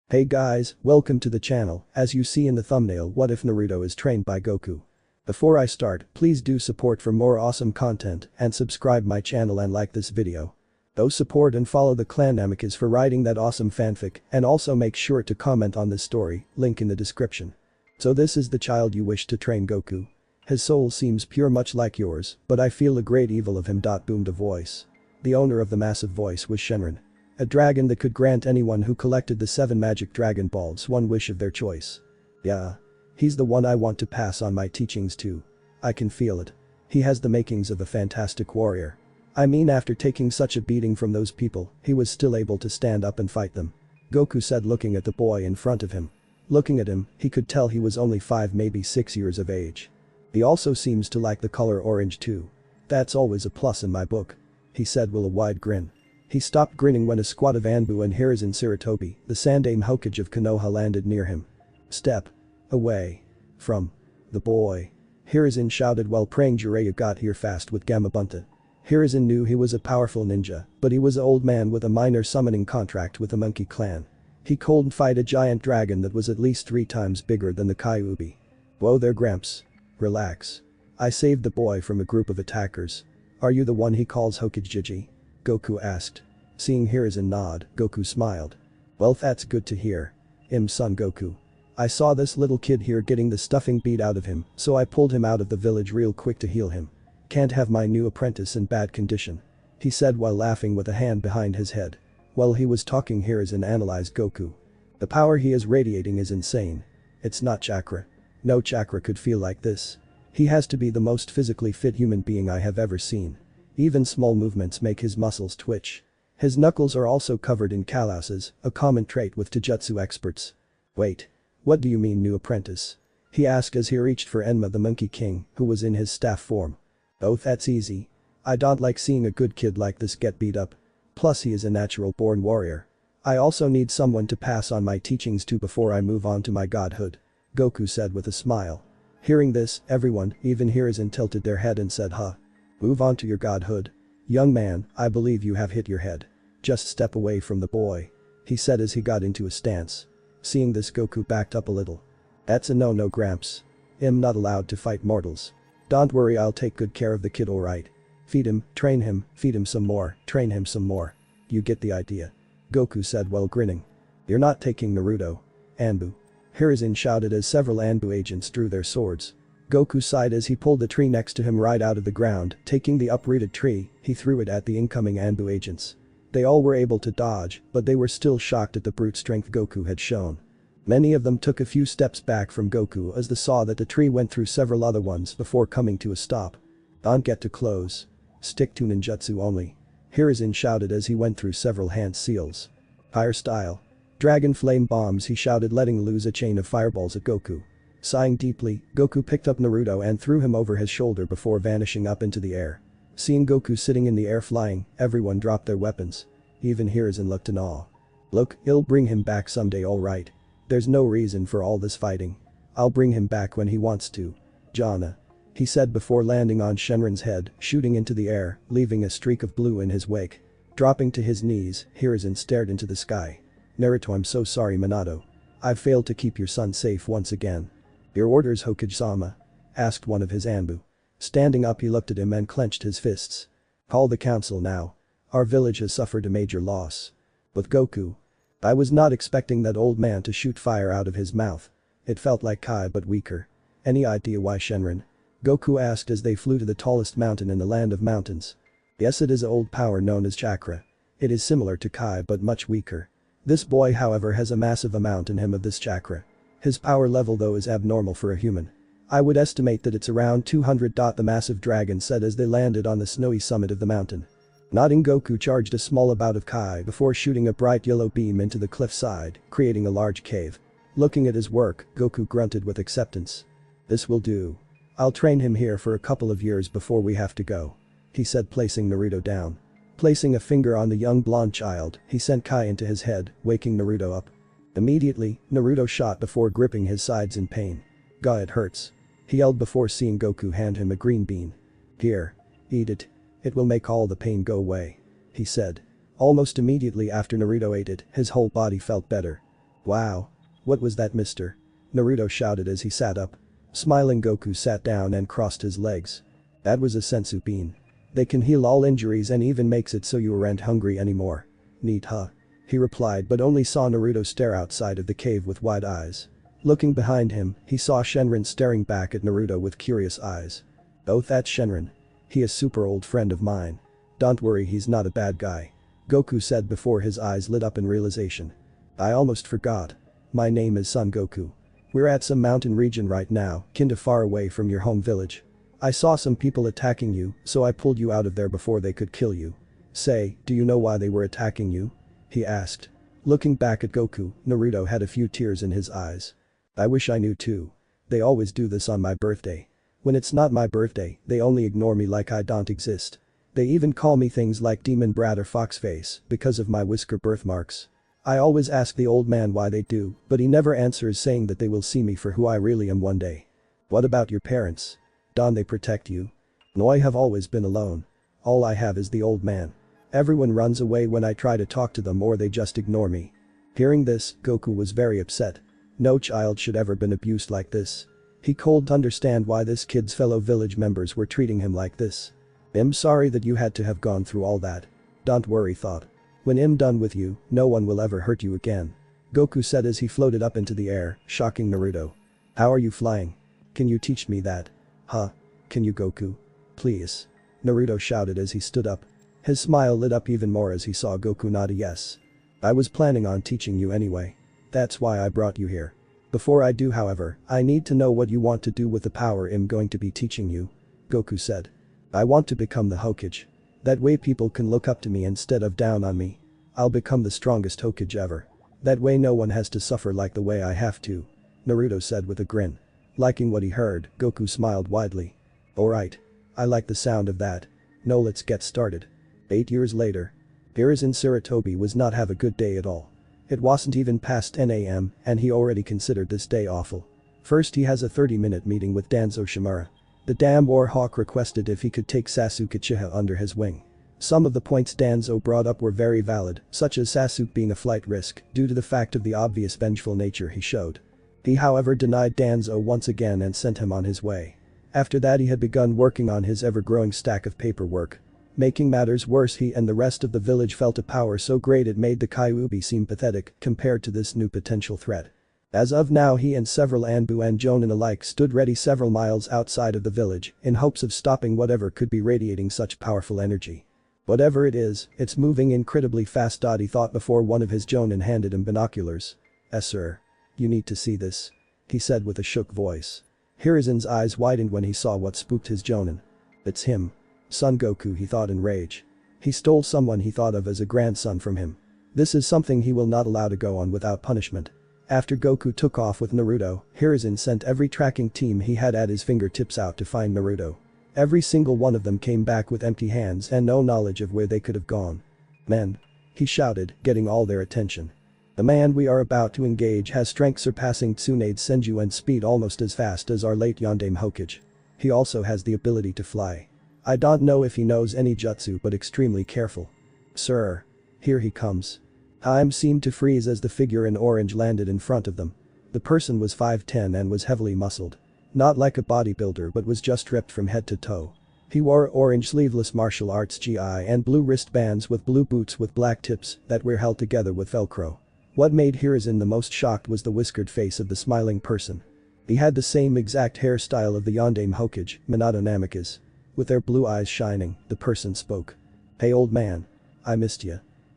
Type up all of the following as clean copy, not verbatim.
Hey guys, welcome to the channel. As you see in the thumbnail, what if Naruto is trained by Goku? Before I start, please do support for more awesome content and subscribe my channel and like this video. Though support and follow the clan Namikaze for writing that awesome fanfic, and also make sure to comment on this story, link in the description. So this is the child you wish to train Goku. His soul seems pure much like yours, but I feel a great evil of him. Boomed a voice. The owner of the massive voice was Shenron. A dragon that could grant anyone who collected the 7 magic Dragon Balls one wish of their choice. Yeah. He's the one I want to pass on my teachings to. I can feel it. He has the makings of a fantastic warrior. I mean, after taking such a beating from those people, he was still able to stand up and fight them. Goku said, looking at the boy in front of him. Looking at him, he could tell he was only 5 maybe 6 years of age. He also seems to like the color orange too. That's always a plus in my book. He said with a wide grin. He stopped grinning when a squad of Anbu and Hiruzen Sarutobi, the Sandaime Hokage of Konoha, landed near him. Step away from the boy. Hiruzen shouted while praying Jiraiya got here fast with Gamabunta. Hiruzen knew he was a powerful ninja, but he was an old man with a minor summoning contract with the Monkey Clan. He couldn't fight a giant dragon that was at least 3 times bigger than the Kyuubi. Whoa there, Gramps. Relax. I saved the boy from a group of attackers. Are you the one he calls Hokage Jiji? Goku asked. Seeing Hiruzen nod, Goku smiled. Well, that's good to hear. Son Goku. I saw this little kid here getting the stuffing beat out of him, so I pulled him out of the village real quick to heal him. Can't have my new apprentice in bad condition. He said while laughing with a hand behind his head. While he was talking, Hiruzen analyzed Goku. The power he is radiating is insane. It's not chakra. No chakra could feel like this. He has to be the most physically fit human being I have ever seen. Even small movements make his muscles twitch. His knuckles are also covered in calluses, a common trait with taijutsu experts. Wait. What do you mean, new apprentice? He asked as he reached for Enma the Monkey King, who was in his staff form. Oh, that's easy. I don't like seeing a good kid like this get beat up. Plus he is a natural born warrior. I also need someone to pass on my teachings to before I move on to my godhood. Goku said with a smile. Hearing this, everyone, even Hiruzen, tilted their head and said, huh? Move on to your godhood? Young man, I believe you have hit your head. Just step away from the boy. He said as he got into a stance. Seeing this, Goku backed up a little. That's a no-no, Gramps. I'm not allowed to fight mortals. Don't worry, I'll take good care of the kid, alright. Feed him, train him, feed him some more, train him some more. You get the idea. Goku said while grinning. You're not taking Naruto. Anbu. Hiruzen shouted as several Anbu agents drew their swords. Goku sighed as he pulled the tree next to him right out of the ground, taking the uprooted tree, he threw it at the incoming Anbu agents. They all were able to dodge, but they were still shocked at the brute strength Goku had shown. Many of them took a few steps back from Goku as they saw that the tree went through several other ones before coming to a stop. Don't get too close. Stick to ninjutsu only. Hiruzen shouted as he went through several hand seals. Fire style. Dragon flame bombs, he shouted, letting loose a chain of fireballs at Goku. Sighing deeply, Goku picked up Naruto and threw him over his shoulder before vanishing up into the air. Seeing Goku sitting in the air flying, everyone dropped their weapons. Even Hiruzen looked in awe. Look, he'll bring him back someday, alright. There's no reason for all this fighting. I'll bring him back when he wants to. Jana. He said before landing on Shenron's head, shooting into the air, leaving a streak of blue in his wake. Dropping to his knees, Hiruzen stared into the sky. Naruto, I'm so sorry, Minato. I've failed to keep your son safe once again. Your orders, Hokage-sama? Asked one of his Anbu. Standing up, he looked at him and clenched his fists. Call the council now. Our village has suffered a major loss. With Goku. I was not expecting that old man to shoot fire out of his mouth. It felt like Kai but weaker. Any idea why, Shenron? Goku asked as they flew to the tallest mountain in the land of mountains. Yes, it is an old power known as chakra. It is similar to Kai but much weaker. This boy, however, has a massive amount in him of this chakra. His power level though is abnormal for a human. I would estimate that it's around 200. The massive dragon said as they landed on the snowy summit of the mountain. Nodding, Goku charged a small bout of Kai before shooting a bright yellow beam into the cliffside, creating a large cave. Looking at his work, Goku grunted with acceptance. This will do. I'll train him here for a couple of years before we have to go. He said, placing Naruto down. Placing a finger on the young blonde child, he sent Kai into his head, waking Naruto up. Immediately, Naruto shot before gripping his sides in pain. God, it hurts. He yelled before seeing Goku hand him a green bean. Here. Eat it. It will make all the pain go away. He said. Almost immediately after Naruto ate it, his whole body felt better. Wow. What was that, mister? Naruto shouted as he sat up. Smiling, Goku sat down and crossed his legs. That was a senzu bean. They can heal all injuries and even makes it so you aren't hungry anymore. Neat, huh? He replied, but only saw Naruto stare outside of the cave with wide eyes. Looking behind him, he saw Shenron staring back at Naruto with curious eyes. Oh, that's Shenron. He is super old friend of mine. Don't worry, he's not a bad guy. Goku said before his eyes lit up in realization. I almost forgot. My name is Son Goku. We're at some mountain region right now, kinda far away from your home village. I saw some people attacking you, so I pulled you out of there before they could kill you. Say, do you know why they were attacking you? He asked. Looking back at Goku, Naruto had a few tears in his eyes. I wish I knew too. They always do this on my birthday. When it's not my birthday, they only ignore me like I don't exist. They even call me things like demon brat or foxface because of my whisker birthmarks. I always ask the old man why they do, but he never answers, saying that they will see me for who I really am one day. What about your parents? Don't they protect you? No, I have always been alone. All I have is the old man. Everyone runs away when I try to talk to them, or they just ignore me. Hearing this, Goku was very upset. No child should ever been abused like this. He couldn't understand why this kid's fellow village members were treating him like this. I'm sorry that you had to have gone through all that. Don't worry, thought. When I'm done with you, no one will ever hurt you again. Goku said as he floated up into the air, shocking Naruto. How are you flying? Can you teach me that? Huh? Can you, Goku? Please. Naruto shouted as he stood up. His smile lit up even more as he saw Goku nod a yes. I was planning on teaching you anyway. That's why I brought you here. Before I do, however, I need to know what you want to do with the power I'm going to be teaching you. Goku said. I want to become the Hokage. That way people can look up to me instead of down on me. I'll become the strongest Hokage ever. That way no one has to suffer like the way I have to. Naruto said with a grin. Liking what he heard, Goku smiled widely. Alright. I like the sound of that. No, let's get started. 8 years later. Hiruzen Sarutobi was not have a good day at all. It wasn't even past 10 AM and he already considered this day awful. First he has a 30-minute meeting with Danzo Shimura. The damn Warhawk requested if he could take Sasuke Uchiha under his wing. Some of the points Danzo brought up were very valid, such as Sasuke being a flight risk due to the fact of the obvious vengeful nature he showed. He however denied Danzo once again and sent him on his way. After that he had begun working on his ever-growing stack of paperwork. Making matters worse, he and the rest of the village felt a power so great it made the Kyuubi seem pathetic compared to this new potential threat. As of now he and several Anbu and Jonin alike stood ready several miles outside of the village in hopes of stopping whatever could be radiating such powerful energy. Whatever it is, it's moving incredibly fast, he thought before one of his Jonin handed him binoculars. Sir. You need to see this. He said with a shook voice. Hiruzen's eyes widened when he saw what spooked his Jonin. It's him. Son Goku, he thought in rage. He stole someone he thought of as a grandson from him. This is something he will not allow to go on without punishment. After Goku took off with Naruto, Hiruzen sent every tracking team he had at his fingertips out to find Naruto. Every single one of them came back with empty hands and no knowledge of where they could have gone. Men. He shouted, getting all their attention. The man we are about to engage has strength surpassing Tsunade's Senju and speed almost as fast as our late Yondaime Hokage. He also has the ability to fly. I don't know if he knows any jutsu, but extremely careful. Sir. Here he comes. Time seemed to freeze as the figure in orange landed in front of them. The person was 5'10" and was heavily muscled. Not like a bodybuilder, but was just ripped from head to toe. He wore orange sleeveless martial arts gi and blue wristbands with blue boots with black tips that were held together with velcro. What made Hiruzen the most shocked was the whiskered face of the smiling person. He had the same exact hairstyle of the Yondaime Hokage, Minato Namikaze. With their blue eyes shining, the person spoke. Hey old man. I missed ya.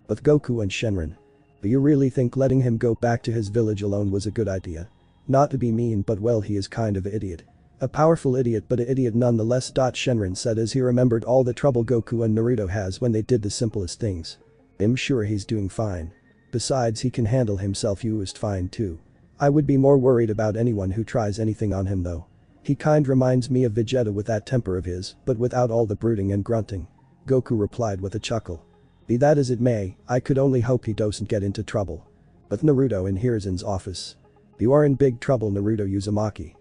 With Goku and Shenron. Do you really think letting him go back to his village alone was a good idea? Not to be mean, but well, he is kind of an idiot. A powerful idiot, but an idiot nonetheless. Shenron said as he remembered all the trouble Goku and Naruto has when they did the simplest things. I'm sure he's doing fine. Besides, he can handle himself used fine too. I would be more worried about anyone who tries anything on him though. He kind reminds me of Vegeta with that temper of his, but without all the brooding and grunting. Goku replied with a chuckle. Be that as it may, I could only hope he doesn't get into trouble. With Naruto in Hiruzen's office. You are in big trouble, Naruto Uzumaki.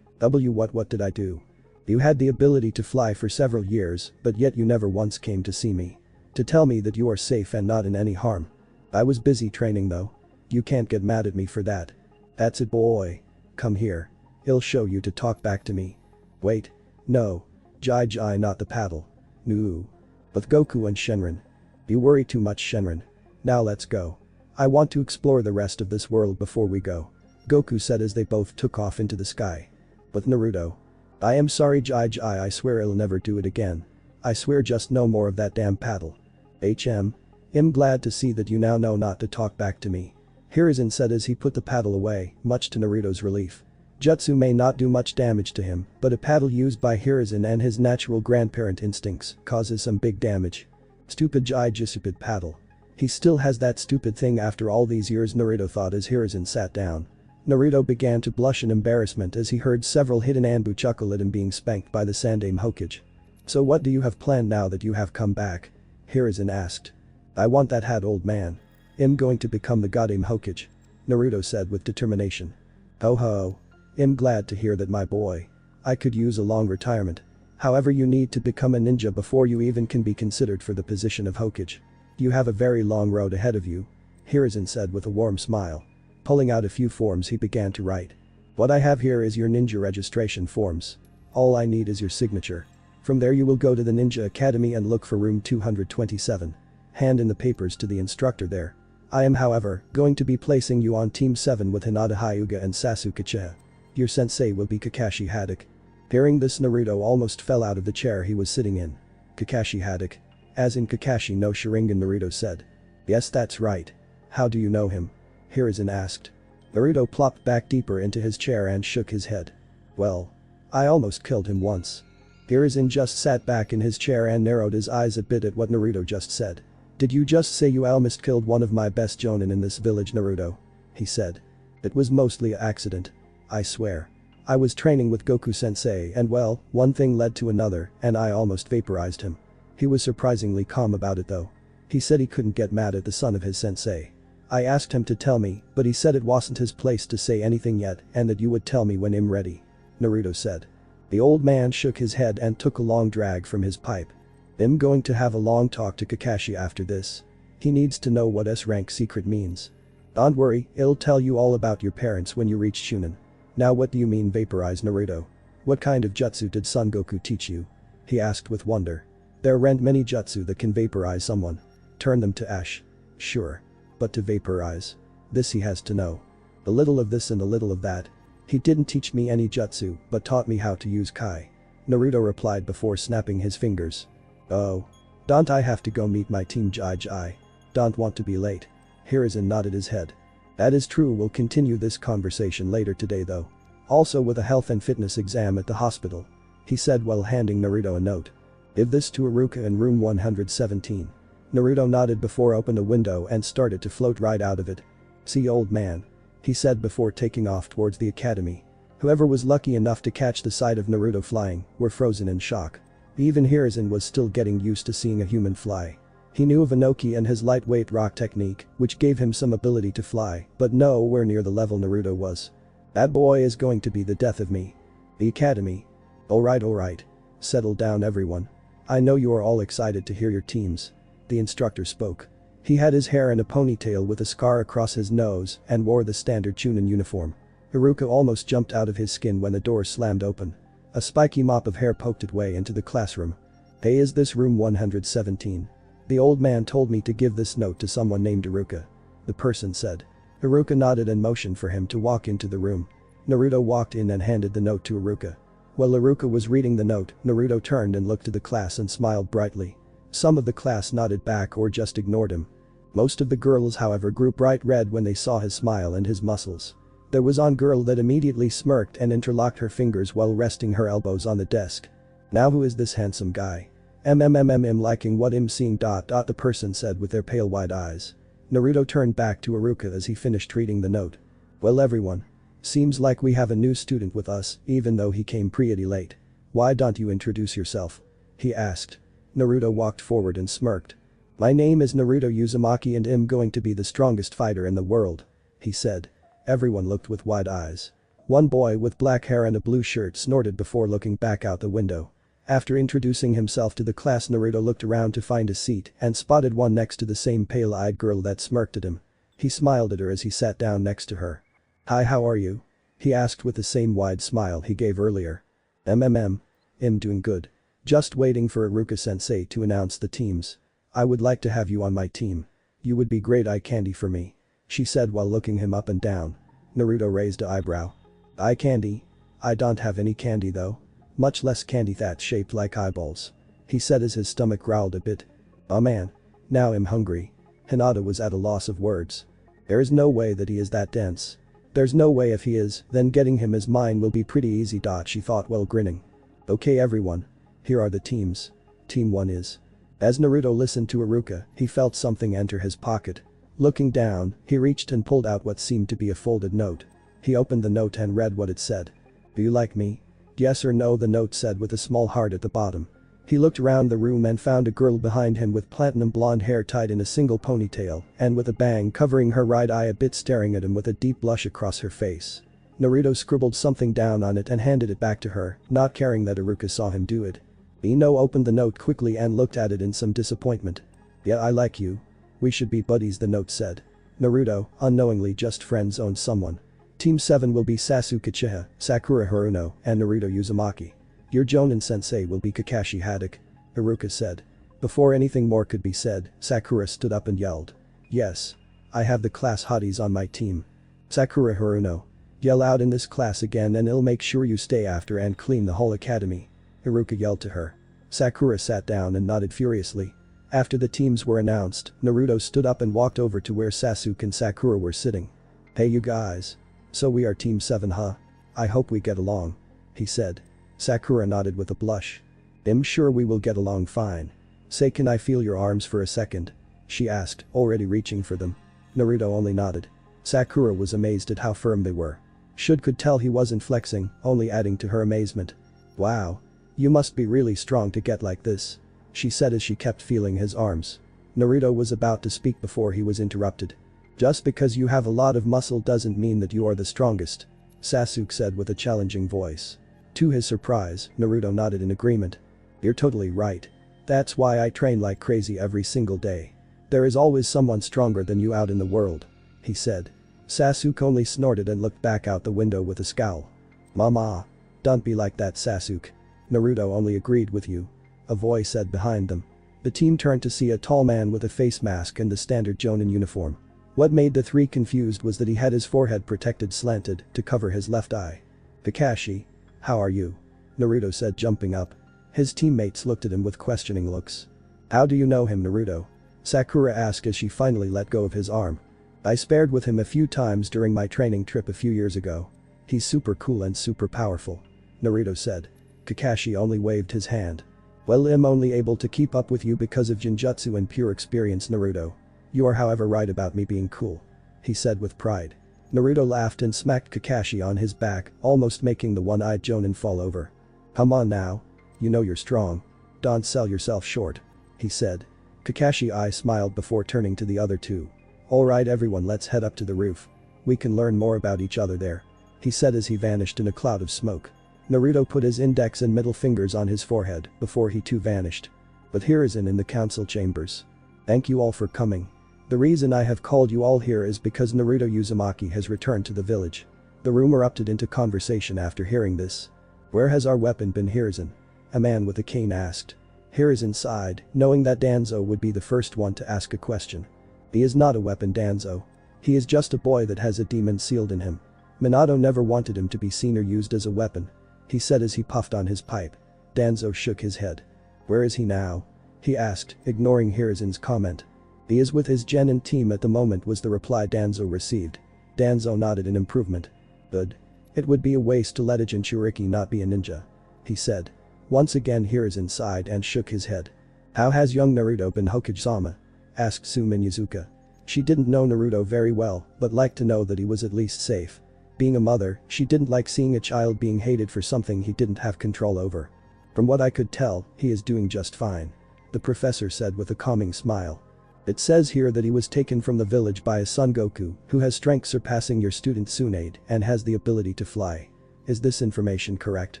What did I do? You had the ability to fly for several years, but yet you never once came to see me. To tell me that you are safe and not in any harm. I was busy training though. You can't get mad at me for that. That's it, boy. Come here. I'll show you to talk back to me. Wait. No. Jai, not the paddle. No. But Goku and Shenron. You worry too much, Shenron. Now let's go. I want to explore the rest of this world before we go. Goku said as they both took off into the sky. But Naruto. I am sorry, Jai, I swear I'll never do it again. I swear, just no more of that damn paddle. I'm glad to see that you now know not to talk back to me. Hiruzen said as he put the paddle away, much to Naruto's relief. Jutsu may not do much damage to him, but a paddle used by Hiruzen and his natural grandparent instincts causes some big damage. Stupid stupid paddle. He still has that stupid thing after all these years, Naruto thought as Hiruzen sat down. Naruto began to blush in embarrassment as he heard several hidden Anbu chuckle at him being spanked by the Sandaime Hokage. So what do you have planned now that you have come back? Hiruzen asked. I want that hat, old man. I'm going to become the Goddamn Hokage. Naruto said with determination. Ho ho. I'm glad to hear that, my boy. I could use a long retirement. However, you need to become a ninja before you even can be considered for the position of Hokage. You have a very long road ahead of you. Hiruzen said with a warm smile. Pulling out a few forms, he began to write. What I have here is your ninja registration forms. All I need is your signature. From there you will go to the Ninja Academy and look for room 227. Hand in the papers to the instructor there. I am, however, going to be placing you on Team 7 with Hinata Hyuga and Sasuke Uchiha. Your sensei will be Kakashi Haddock. Hearing this, Naruto almost fell out of the chair he was sitting in. Kakashi Haddock. As in Kakashi no Sharingan, Naruto said. Yes, that's right. How do you know him? Hiruzen asked. Naruto plopped back deeper into his chair and shook his head. Well. I almost killed him once. Hiruzen just sat back in his chair and narrowed his eyes a bit at what Naruto just said. Did you just say you almost killed one of my best jonin in this village, Naruto? He said. It was mostly an accident. I swear. I was training with Goku sensei and well, one thing led to another and I almost vaporized him. He was surprisingly calm about it though. He said he couldn't get mad at the son of his sensei. I asked him to tell me, but he said it wasn't his place to say anything yet and that you would tell me when I'm ready. Naruto said. The old man shook his head and took a long drag from his pipe. I'm going to have a long talk to Kakashi after this. He needs to know what S-rank secret means. Don't worry, I'll tell you all about your parents when you reach Chunin. Now what do you mean vaporize, Naruto? What kind of jutsu did Son Goku teach you? He asked with wonder. There aren't many jutsu that can vaporize someone. Turn them to ash. Sure. But to vaporize. This he has to know. A little of this and a little of that. He didn't teach me any jutsu but taught me how to use Kai. Naruto replied before snapping his fingers. Oh. Don't I have to go meet my team, Jai? Don't want to be late. Hiruzen nodded his head. That is true, we'll continue this conversation later today though. Also with a health and fitness exam at the hospital. He said while handing Naruto a note. Give this to Iruka in room 117. Naruto nodded before opened a window and started to float right out of it. See, old man. He said before taking off towards the academy. Whoever was lucky enough to catch the sight of Naruto flying were frozen in shock. Even Hiruzen was still getting used to seeing a human fly. He knew of Inoki and his lightweight rock technique, which gave him some ability to fly, but nowhere near the level Naruto was. That boy is going to be the death of me. The academy. Alright. Settle down, everyone. I know you are all excited to hear your teams. The instructor spoke. He had his hair in a ponytail with a scar across his nose and wore the standard Chunin uniform. Iruka almost jumped out of his skin when the door slammed open. A spiky mop of hair poked its way into the classroom. Hey, is this room 117? The old man told me to give this note to someone named Iruka. The person said. Iruka nodded and motioned for him to walk into the room. Naruto walked in and handed the note to Iruka. While Iruka was reading the note, Naruto turned and looked to the class and smiled brightly. Some of the class nodded back or just ignored him. Most of the girls, however, grew bright red when they saw his smile and his muscles. There was one girl that immediately smirked and interlocked her fingers while resting her elbows on the desk. Now who is this handsome guy? Liking what I'm seeing. The person said with their pale white eyes. Naruto turned back to Iruka as he finished reading the note. Well, everyone. Seems like we have a new student with us, even though he came pretty late. Why don't you introduce yourself? He asked. Naruto walked forward and smirked. My name is Naruto Uzumaki and I'm going to be the strongest fighter in the world. He said. Everyone looked with wide eyes. One boy with black hair and a blue shirt snorted before looking back out the window. After introducing himself to the class, Naruto looked around to find a seat and spotted one next to the same pale-eyed girl that smirked at him. He smiled at her as he sat down next to her. "Hi, how are you?" he asked with the same wide smile he gave earlier. I'm doing good. Just waiting for Iruka sensei to announce the teams. I would like to have you on my team. You would be great eye candy for me," she said while looking him up and down. Naruto raised an eyebrow. "Eye candy? I don't have any candy though. Much less candy that's shaped like eyeballs," he said as his stomach growled a bit. "Oh man. Now I'm hungry." Hinata was at a loss of words. There is no way that he is that dense. There's no way if he is, then getting him as mine will be pretty easy. She thought while grinning. "Okay everyone. Here are the teams. Team 1 is." As Naruto listened to Iruka, he felt something enter his pocket. Looking down, he reached and pulled out what seemed to be a folded note. He opened the note and read what it said. "Do you like me? Yes or no?" the note said with a small heart at the bottom. He looked around the room and found a girl behind him with platinum blonde hair tied in a single ponytail and with a bang covering her right eye a bit staring at him with a deep blush across her face. Naruto scribbled something down on it and handed it back to her, not caring that Iruka saw him do it. Ino opened the note quickly and looked at it in some disappointment. "Yeah, I like you. We should be buddies," the note said. Naruto, unknowingly just friends owned someone. Team 7 will be Sasuke Uchiha, Sakura Haruno, and Naruto Uzumaki. Your Jonin sensei will be Kakashi Haddock," Iruka said. Before anything more could be said, Sakura stood up and yelled. "Yes. I have the class hotties on my team. Sakura Haruno. Yell out in this class again and I'll make sure you stay after and clean the whole academy," Iruka yelled to her. Sakura sat down and nodded furiously. After the teams were announced, Naruto stood up and walked over to where Sasuke and Sakura were sitting. "Hey you guys. So we are Team 7 huh? I hope we get along," he said. Sakura nodded with a blush. "I'm sure we will get along fine. Say, can I feel your arms for a second?" she asked, already reaching for them. Naruto only nodded. Sakura was amazed at how firm they were. Could tell he wasn't flexing, only adding to her amazement. "Wow. You must be really strong to get like this," she said as she kept feeling his arms. Naruto was about to speak before he was interrupted. "Just because you have a lot of muscle doesn't mean that you are the strongest," Sasuke said with a challenging voice. To his surprise, Naruto nodded in agreement. "You're totally right. That's why I train like crazy every single day. There is always someone stronger than you out in the world," he said. Sasuke only snorted and looked back out the window with a scowl. "Mama. Don't be like that, Sasuke. Naruto only agreed with you," a voice said behind them. The team turned to see a tall man with a face mask and the standard Jonin uniform. What made the three confused was that he had his forehead protected slanted to cover his left eye. "Kakashi. How are you?" Naruto said, jumping up. His teammates looked at him with questioning looks. "How do you know him, Naruto?" Sakura asked as she finally let go of his arm. "I sparred with him a few times during my training trip a few years ago. He's super cool and super powerful," Naruto said. Kakashi only waved his hand. "Well, I'm only able to keep up with you because of Jinjutsu and pure experience, Naruto. You are however right about me being cool," he said with pride. Naruto laughed and smacked Kakashi on his back, almost making the one-eyed Jonin fall over. "Come on now. You know you're strong. Don't sell yourself short," he said. Kakashi smiled before turning to the other two. "Alright everyone, let's head up to the roof. We can learn more about each other there," he said as he vanished in a cloud of smoke. Naruto put his index and middle fingers on his forehead before he too vanished. But Hiruzen in the council chambers. "Thank you all for coming. The reason I have called you all here is because Naruto Uzumaki has returned to the village." The room erupted into conversation after hearing this. "Where has our weapon been, Hiruzen?" a man with a cane asked. Hiruzen sighed, knowing that Danzo would be the first one to ask a question. "He is not a weapon, Danzo. He is just a boy that has a demon sealed in him. Minato never wanted him to be seen or used as a weapon," he said as he puffed on his pipe. Danzo shook his head. "Where is he now?" he asked, ignoring Hiruzen's comment. "He is with his genin team at the moment," was the reply Danzo received. Danzo nodded in improvement. "Good. It would be a waste to let a Jinchuriki not be a ninja," he said. Once again Hiruzen sighed and shook his head. "How has young Naruto been, Hokage-sama?" asked Sumin Yuzuka. She didn't know Naruto very well, but liked to know that he was at least safe. Being a mother, she didn't like seeing a child being hated for something he didn't have control over. "From what I could tell, he is doing just fine," the professor said with a calming smile. "It says here that he was taken from the village by his son Goku, who has strength surpassing your student Tsunade and has the ability to fly. Is this information correct?"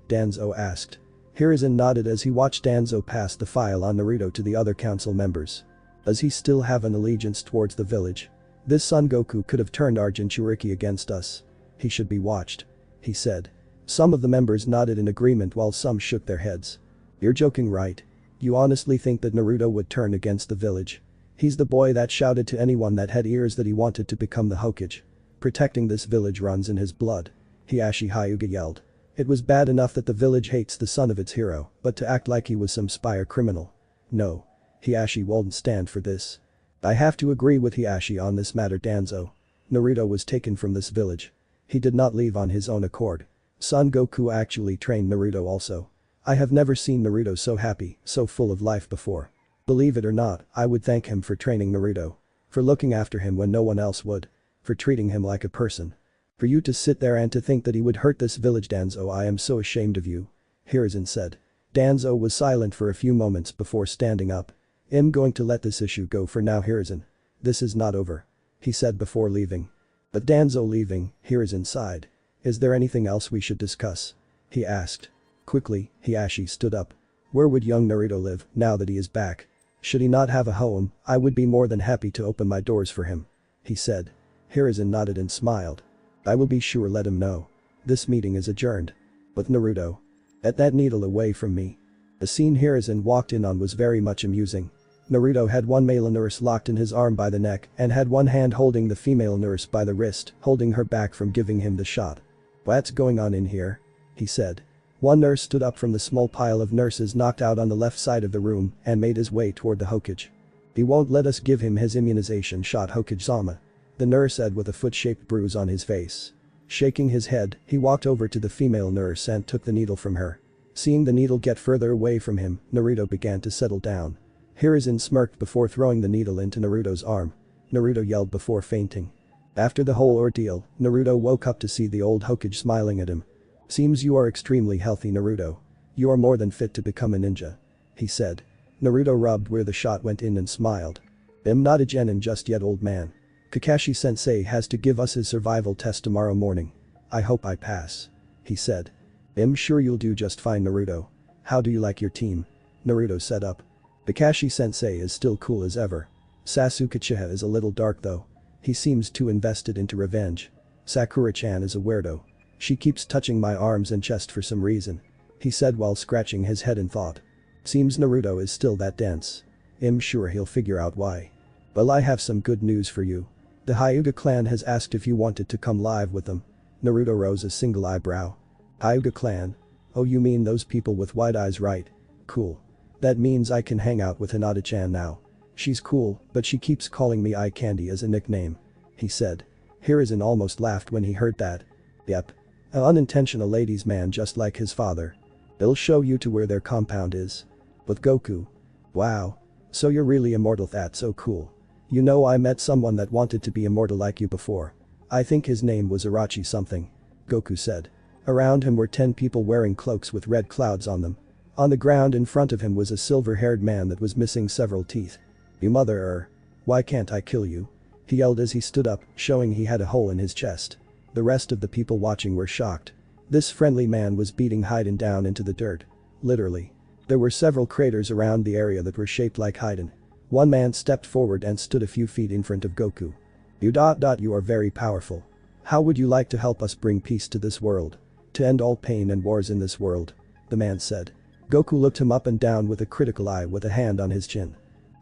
Danzo asked. Hiruzen nodded as he watched Danzo pass the file on Naruto to the other council members. "Does he still have an allegiance towards the village?" This Son Goku could have turned Arjun Churiki against us. He should be watched. He said. Some of the members nodded in agreement while some shook their heads. You're joking, right? You honestly think that Naruto would turn against the village? He's the boy that shouted to anyone that had ears that he wanted to become the Hokage. Protecting this village runs in his blood. Hiashi Hyuga yelled. It was bad enough that the village hates the son of its hero, but to act like he was some spy or criminal. No. Hiashi won't stand for this. I have to agree with Hiashi on this matter, Danzo. Naruto was taken from this village. He did not leave on his own accord. Son Goku actually trained Naruto also. I have never seen Naruto so happy, so full of life before. Believe it or not, I would thank him for training Naruto. For looking after him when no one else would. For treating him like a person. For you to sit there and to think that he would hurt this village, Danzo, I am so ashamed of you. Hiruzen said. Danzo was silent for a few moments before standing up. I'm going to let this issue go for now, Hiruzen. This is not over. He said before leaving. But Danzo leaving, Hiruzen sighed. Is there anything else we should discuss? He asked. Quickly, Hiashi stood up. Where would young Naruto live now that he is back? Should he not have a home, I would be more than happy to open my doors for him. He said. Hiruzen nodded and smiled. I will be sure let him know. This meeting is adjourned. With Naruto. Get that needle away from me. The scene Hiruzen walked in on was very much amusing. Naruto had one male nurse locked in his arm by the neck and had one hand holding the female nurse by the wrist, holding her back from giving him the shot. What's going on in here? He said. One nurse stood up from the small pile of nurses knocked out on the left side of the room and made his way toward the Hokage. He won't let us give him his immunization shot, Hokage-sama. The nurse said with a foot-shaped bruise on his face. Shaking his head, he walked over to the female nurse and took the needle from her. Seeing the needle get further away from him, Naruto began to settle down. Hiruzen smirked before throwing the needle into Naruto's arm. Naruto yelled before fainting. After the whole ordeal, Naruto woke up to see the old Hokage smiling at him. Seems you are extremely healthy, Naruto. You are more than fit to become a ninja. He said. Naruto rubbed where the shot went in and smiled. I'm not a genin just yet, old man. Kakashi sensei has to give us his survival test tomorrow morning. I hope I pass. He said. I'm sure you'll do just fine, Naruto. How do you like your team? Naruto set up. Kakashi sensei is still cool as ever. Sasuke Uchiha is a little dark though. He seems too invested into revenge. Sakura-chan is a weirdo. She keeps touching my arms and chest for some reason. He said while scratching his head in thought. Seems Naruto is still that dense. I'm sure he'll figure out why. Well, I have some good news for you. The Hyuga clan has asked if you wanted to come live with them. Naruto rose a single eyebrow. Hyuga clan? Oh, you mean those people with wide eyes, right? Cool. That means I can hang out with Hinata-chan now. She's cool, but she keeps calling me eye candy as a nickname. He said. Hiruzen almost laughed when he heard that. Yep. An unintentional ladies' man just like his father. They'll show you to where their compound is. With Goku. Wow. So you're really immortal, that's so cool. You know, I met someone that wanted to be immortal like you before. I think his name was Irachi something. Goku said. Around him were 10 people wearing cloaks with red clouds on them. On the ground in front of him was a silver-haired man that was missing several teeth. You mother. Why can't I kill you? He yelled as he stood up, showing he had a hole in his chest. The rest of the people watching were shocked. This friendly man was beating Haiden down into the dirt. Literally. There were several craters around the area that were shaped like Haiden. One man stepped forward and stood a few feet in front of Goku. You are very powerful. How would you like to help us bring peace to this world? To end all pain and wars in this world? The man said. Goku looked him up and down with a critical eye with a hand on his chin.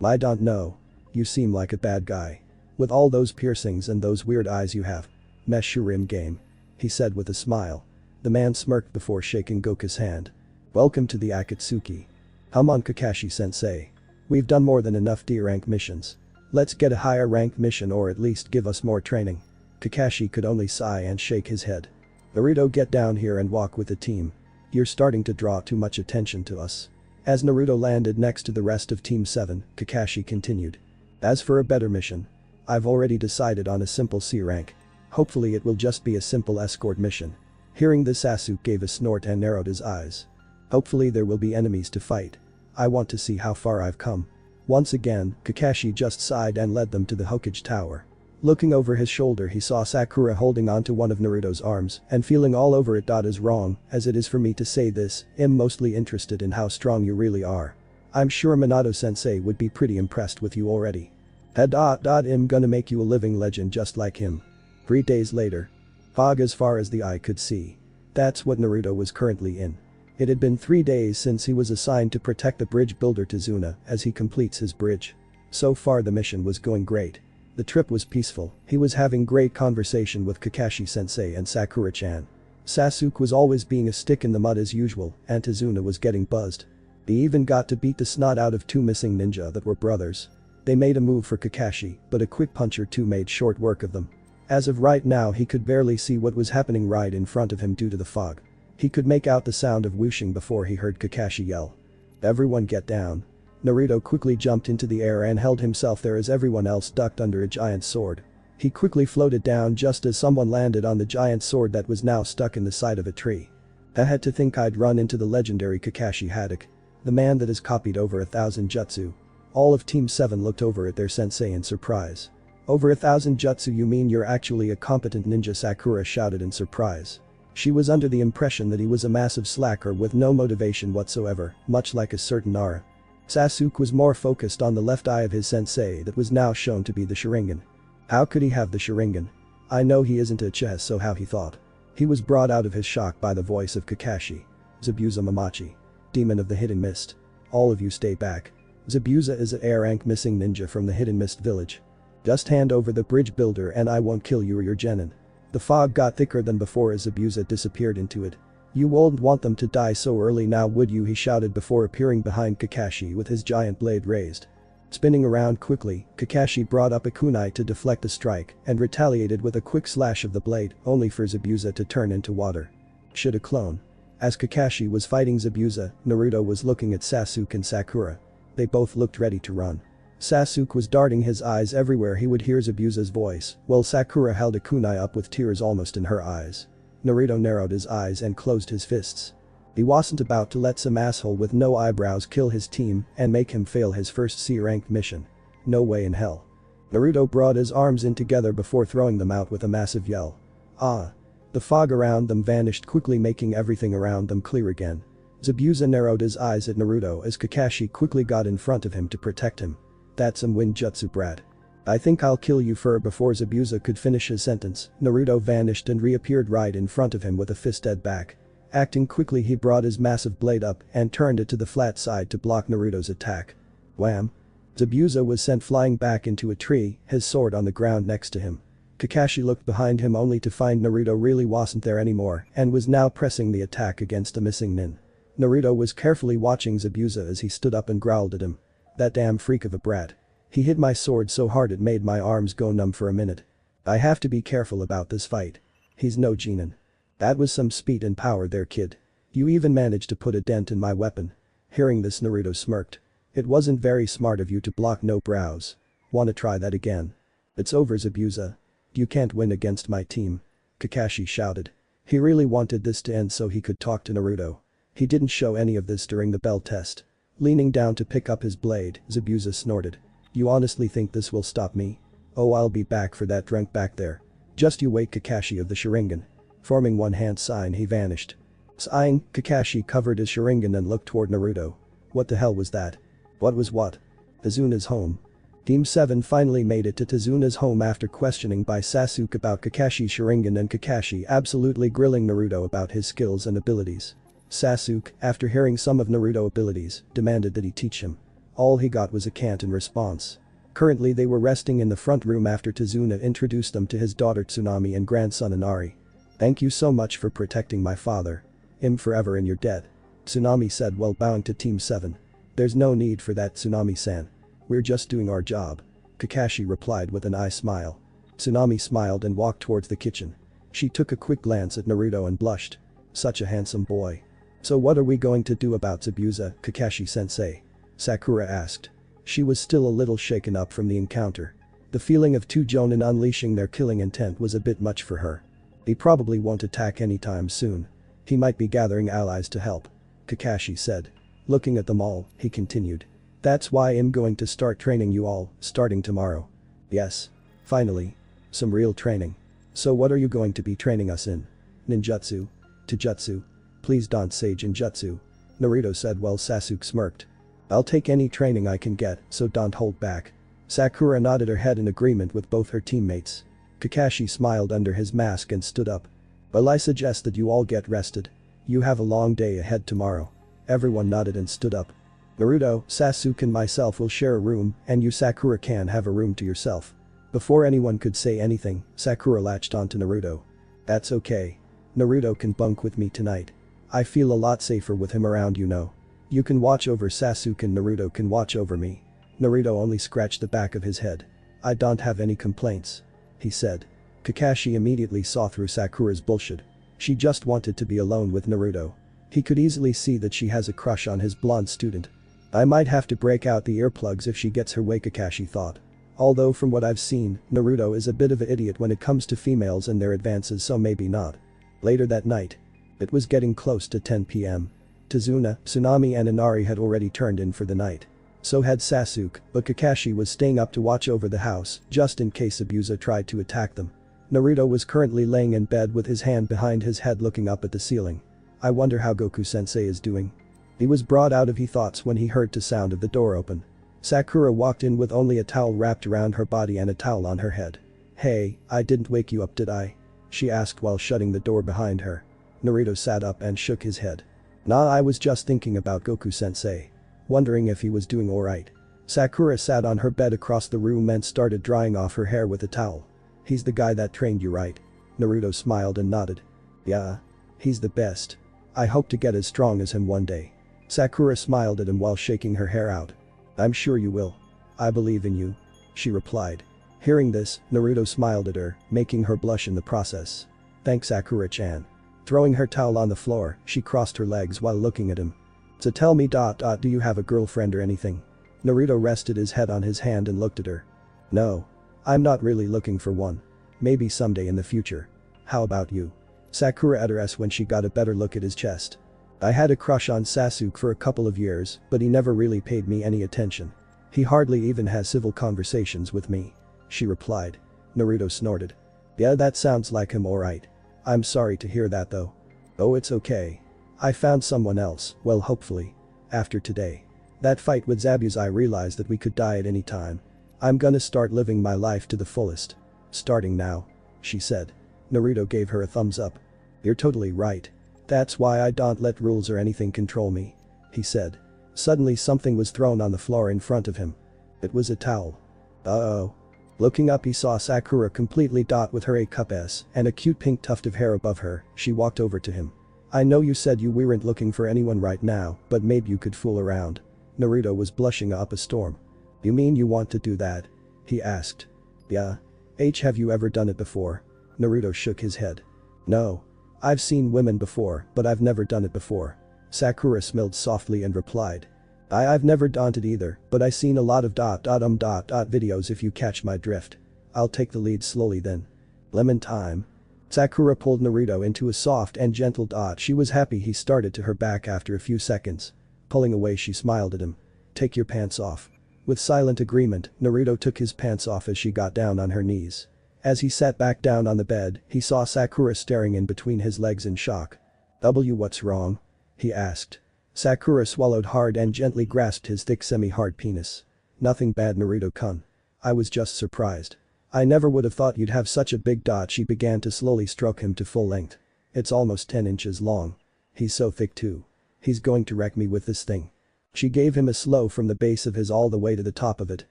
I don't know. You seem like a bad guy. With all those piercings and those weird eyes you have. Meshurim game. He said with a smile. The man smirked before shaking Goku's hand. Welcome to the Akatsuki. Come on, Kakashi sensei. We've done more than enough D-rank missions. Let's get a higher rank mission or at least give us more training. Kakashi could only sigh and shake his head. Naruto, get down here and walk with the team. You're starting to draw too much attention to us. As Naruto landed next to the rest of Team 7, Kakashi continued. As for a better mission. I've already decided on a simple C rank. Hopefully it will just be a simple escort mission. Hearing this, Sasuke gave a snort and narrowed his eyes. Hopefully there will be enemies to fight. I want to see how far I've come. Once again, Kakashi just sighed and led them to the Hokage Tower. Looking over his shoulder, he saw Sakura holding onto one of Naruto's arms and feeling all over it. As wrong as it is for me to say this, I'm mostly interested in how strong you really are. I'm sure Minato sensei would be pretty impressed with you already. I'm gonna make you a living legend just like him. 3 days later. Fog as far as the eye could see. That's what Naruto was currently in. It had been 3 days since he was assigned to protect the bridge builder Tazuna as he completes his bridge. So far the mission was going great. The trip was peaceful, he was having great conversation with Kakashi sensei and Sakura-chan. Sasuke was always being a stick in the mud as usual, and Tazuna was getting buzzed. They even got to beat the snot out of 2 missing ninja that were brothers. They made a move for Kakashi, but a quick punch or two made short work of them. As of right now he could barely see what was happening right in front of him due to the fog. He could make out the sound of whooshing before he heard Kakashi yell. "Everyone get down." Naruto quickly jumped into the air and held himself there as everyone else ducked under a giant sword. He quickly floated down just as someone landed on the giant sword that was now stuck in the side of a tree. I had to think I'd run into the legendary Kakashi Haddock. The man that has copied over 1,000 jutsu. All of Team 7 looked over at their sensei in surprise. "Over 1,000 jutsu, you mean you're actually a competent ninja?" Sakura shouted in surprise. She was under the impression that he was a massive slacker with no motivation whatsoever, much like a certain Nara. Sasuke was more focused on the left eye of his sensei that was now shown to be the Sharingan. How could he have the Sharingan? I know he isn't a Uchiha, so how he thought. He was brought out of his shock by the voice of Kakashi. "Zabuza Mamachi. Demon of the Hidden Mist. All of you stay back. Zabuza is an A-rank missing ninja from the Hidden Mist village. Just hand over the bridge builder and I won't kill you or your genin." The fog got thicker than before as Zabuza disappeared into it. "You wouldn't want them to die so early now, would you?" he shouted before appearing behind Kakashi with his giant blade raised. Spinning around quickly, Kakashi brought up a kunai to deflect the strike and retaliated with a quick slash of the blade, only for Zabuza to turn into water. Should a clone. As Kakashi was fighting Zabuza, Naruto was looking at Sasuke and Sakura. They both looked ready to run. Sasuke was darting his eyes everywhere he would hear Zabuza's voice, while Sakura held a kunai up with tears almost in her eyes. Naruto narrowed his eyes and closed his fists. He wasn't about to let some asshole with no eyebrows kill his team and make him fail his first C-ranked mission. No way in hell. Naruto brought his arms in together before throwing them out with a massive yell. "Ah!" The fog around them vanished quickly, making everything around them clear again. Zabuza narrowed his eyes at Naruto as Kakashi quickly got in front of him to protect him. "That's some Winjutsu, brat. I think I'll kill you for." Before Zabuza could finish his sentence, Naruto vanished and reappeared right in front of him with a fist dead back. Acting quickly, he brought his massive blade up and turned it to the flat side to block Naruto's attack. Wham! Zabuza was sent flying back into a tree, his sword on the ground next to him. Kakashi looked behind him only to find Naruto really wasn't there anymore and was now pressing the attack against a missing nin. Naruto was carefully watching Zabuza as he stood up and growled at him. "That damn freak of a brat. He hit my sword so hard it made my arms go numb for a minute. I have to be careful about this fight. He's no genin. That was some speed and power there, kid. You even managed to put a dent in my weapon." Hearing this, Naruto smirked. "It wasn't very smart of you to block no brows. Wanna try that again?" "It's over, Zabuza. You can't win against my team," Kakashi shouted. He really wanted this to end so he could talk to Naruto. He didn't show any of this during the bell test. Leaning down to pick up his blade, Zabuza snorted. "You honestly think this will stop me? Oh, I'll be back for that drunk back there. Just you wait." Kakashi of the Sharingan. Forming one hand sign, he vanished. Sighing, Kakashi covered his Sharingan and looked toward Naruto. What the hell was that? What was what? Tazuna's home. Team 7 finally made it to Tazuna's home after questioning by Sasuke about Kakashi's Sharingan and Kakashi absolutely grilling Naruto about his skills and abilities. Sasuke, after hearing some of Naruto's abilities, demanded that he teach him. All he got was a cant in response. Currently they were resting in the front room after Tazuna introduced them to his daughter Tsunami and grandson Inari. "Thank you so much for protecting my father. I'm forever in your debt," Tsunami said while bowing to Team 7. "There's no need for that, Tsunami-san. We're just doing our job," Kakashi replied with an eye smile. Tsunami smiled and walked towards the kitchen. She took a quick glance at Naruto and blushed. Such a handsome boy. "So what are we going to do about Zabuza, Kakashi-sensei?" Sakura asked. She was still a little shaken up from the encounter. The feeling of two Jonin unleashing their killing intent was a bit much for her. "He probably won't attack anytime soon. He might be gathering allies to help," Kakashi said. Looking at them all, he continued. "That's why I'm going to start training you all, starting tomorrow." "Yes. Finally. Some real training. So what are you going to be training us in? Ninjutsu? Taijutsu? Please don't say Jinjutsu," Naruto said while Sasuke smirked. "I'll take any training I can get, so don't hold back." Sakura nodded her head in agreement with both her teammates. Kakashi smiled under his mask and stood up. Well, I suggest that you all get rested. You have a long day ahead tomorrow. Everyone nodded and stood up. Naruto, Sasuke and myself will share a room and you Sakura can have a room to yourself. Before anyone could say anything, Sakura latched onto Naruto. That's okay. Naruto can bunk with me tonight. I feel a lot safer with him around, you know. You can watch over Sasuke and Naruto can watch over me. Naruto only scratched the back of his head. I don't have any complaints. He said. Kakashi immediately saw through Sakura's bullshit. She just wanted to be alone with Naruto. He could easily see that she has a crush on his blonde student. I might have to break out the earplugs if she gets her way, Kakashi thought. Although from what I've seen, Naruto is a bit of an idiot when it comes to females and their advances, so maybe not. Later that night. It was getting close to 10 p.m. Tazuna, Tsunami and Inari had already turned in for the night. So had Sasuke, but Kakashi was staying up to watch over the house, just in case Abusa tried to attack them. Naruto was currently laying in bed with his hand behind his head looking up at the ceiling. I wonder how Goku-sensei is doing. He was brought out of his thoughts when he heard the sound of the door open. Sakura walked in with only a towel wrapped around her body and a towel on her head. Hey, I didn't wake you up, did I? She asked while shutting the door behind her. Naruto sat up and shook his head. Nah, I was just thinking about Goku-sensei. Wondering if he was doing alright. Sakura sat on her bed across the room and started drying off her hair with a towel. He's the guy that trained you, right? Naruto smiled and nodded. Yeah. He's the best. I hope to get as strong as him one day. Sakura smiled at him while shaking her hair out. I'm sure you will. I believe in you. She replied. Hearing this, Naruto smiled at her, making her blush in the process. Thanks, Sakura-chan. Throwing her towel on the floor, she crossed her legs while looking at him. So tell me, do you have a girlfriend or anything? Naruto rested his head on his hand and looked at her. No. I'm not really looking for one. Maybe someday in the future. How about you? Sakura addressed when she got a better look at his chest. I had a crush on Sasuke for a couple of years, but he never really paid me any attention. He hardly even has civil conversations with me. She replied. Naruto snorted. Yeah, that sounds like him, alright. I'm sorry to hear that though. Oh, it's okay. I found someone else, well, hopefully. After today. That fight with Zabuza, I realized that we could die at any time. I'm gonna start living my life to the fullest. Starting now. She said. Naruto gave her a thumbs up. You're totally right. That's why I don't let rules or anything control me. He said. Suddenly something was thrown on the floor in front of him. It was a towel. Uh-oh. Looking up, he saw Sakura completely with her A-cup-s and a cute pink tuft of hair above her. She walked over to him. I know you said you weren't looking for anyone right now, but maybe you could fool around. Naruto was blushing up a storm. You mean you want to do that? He asked. Yeah. Have you ever done it before? Naruto shook his head. No. I've seen women before, but I've never done it before. Sakura smiled softly and replied. I've never done it either, but I seen a lot of videos if you catch my drift. I'll take the lead slowly then. Lemon time. Sakura pulled Naruto into a soft and gentle dot. She was happy he started to her back after a few seconds. Pulling away, she smiled at him. Take your pants off. With silent agreement, Naruto took his pants off as she got down on her knees. As he sat back down on the bed, he saw Sakura staring in between his legs in shock. What's wrong? He asked. Sakura swallowed hard and gently grasped his thick semi-hard penis. Nothing bad, Naruto-kun. I was just surprised. I never would have thought you'd have such a big dot. She began to slowly stroke him to full length. It's almost 10 inches long. He's so thick too. He's going to wreck me with this thing. She gave him a slow from the base of his all the way to the top of it.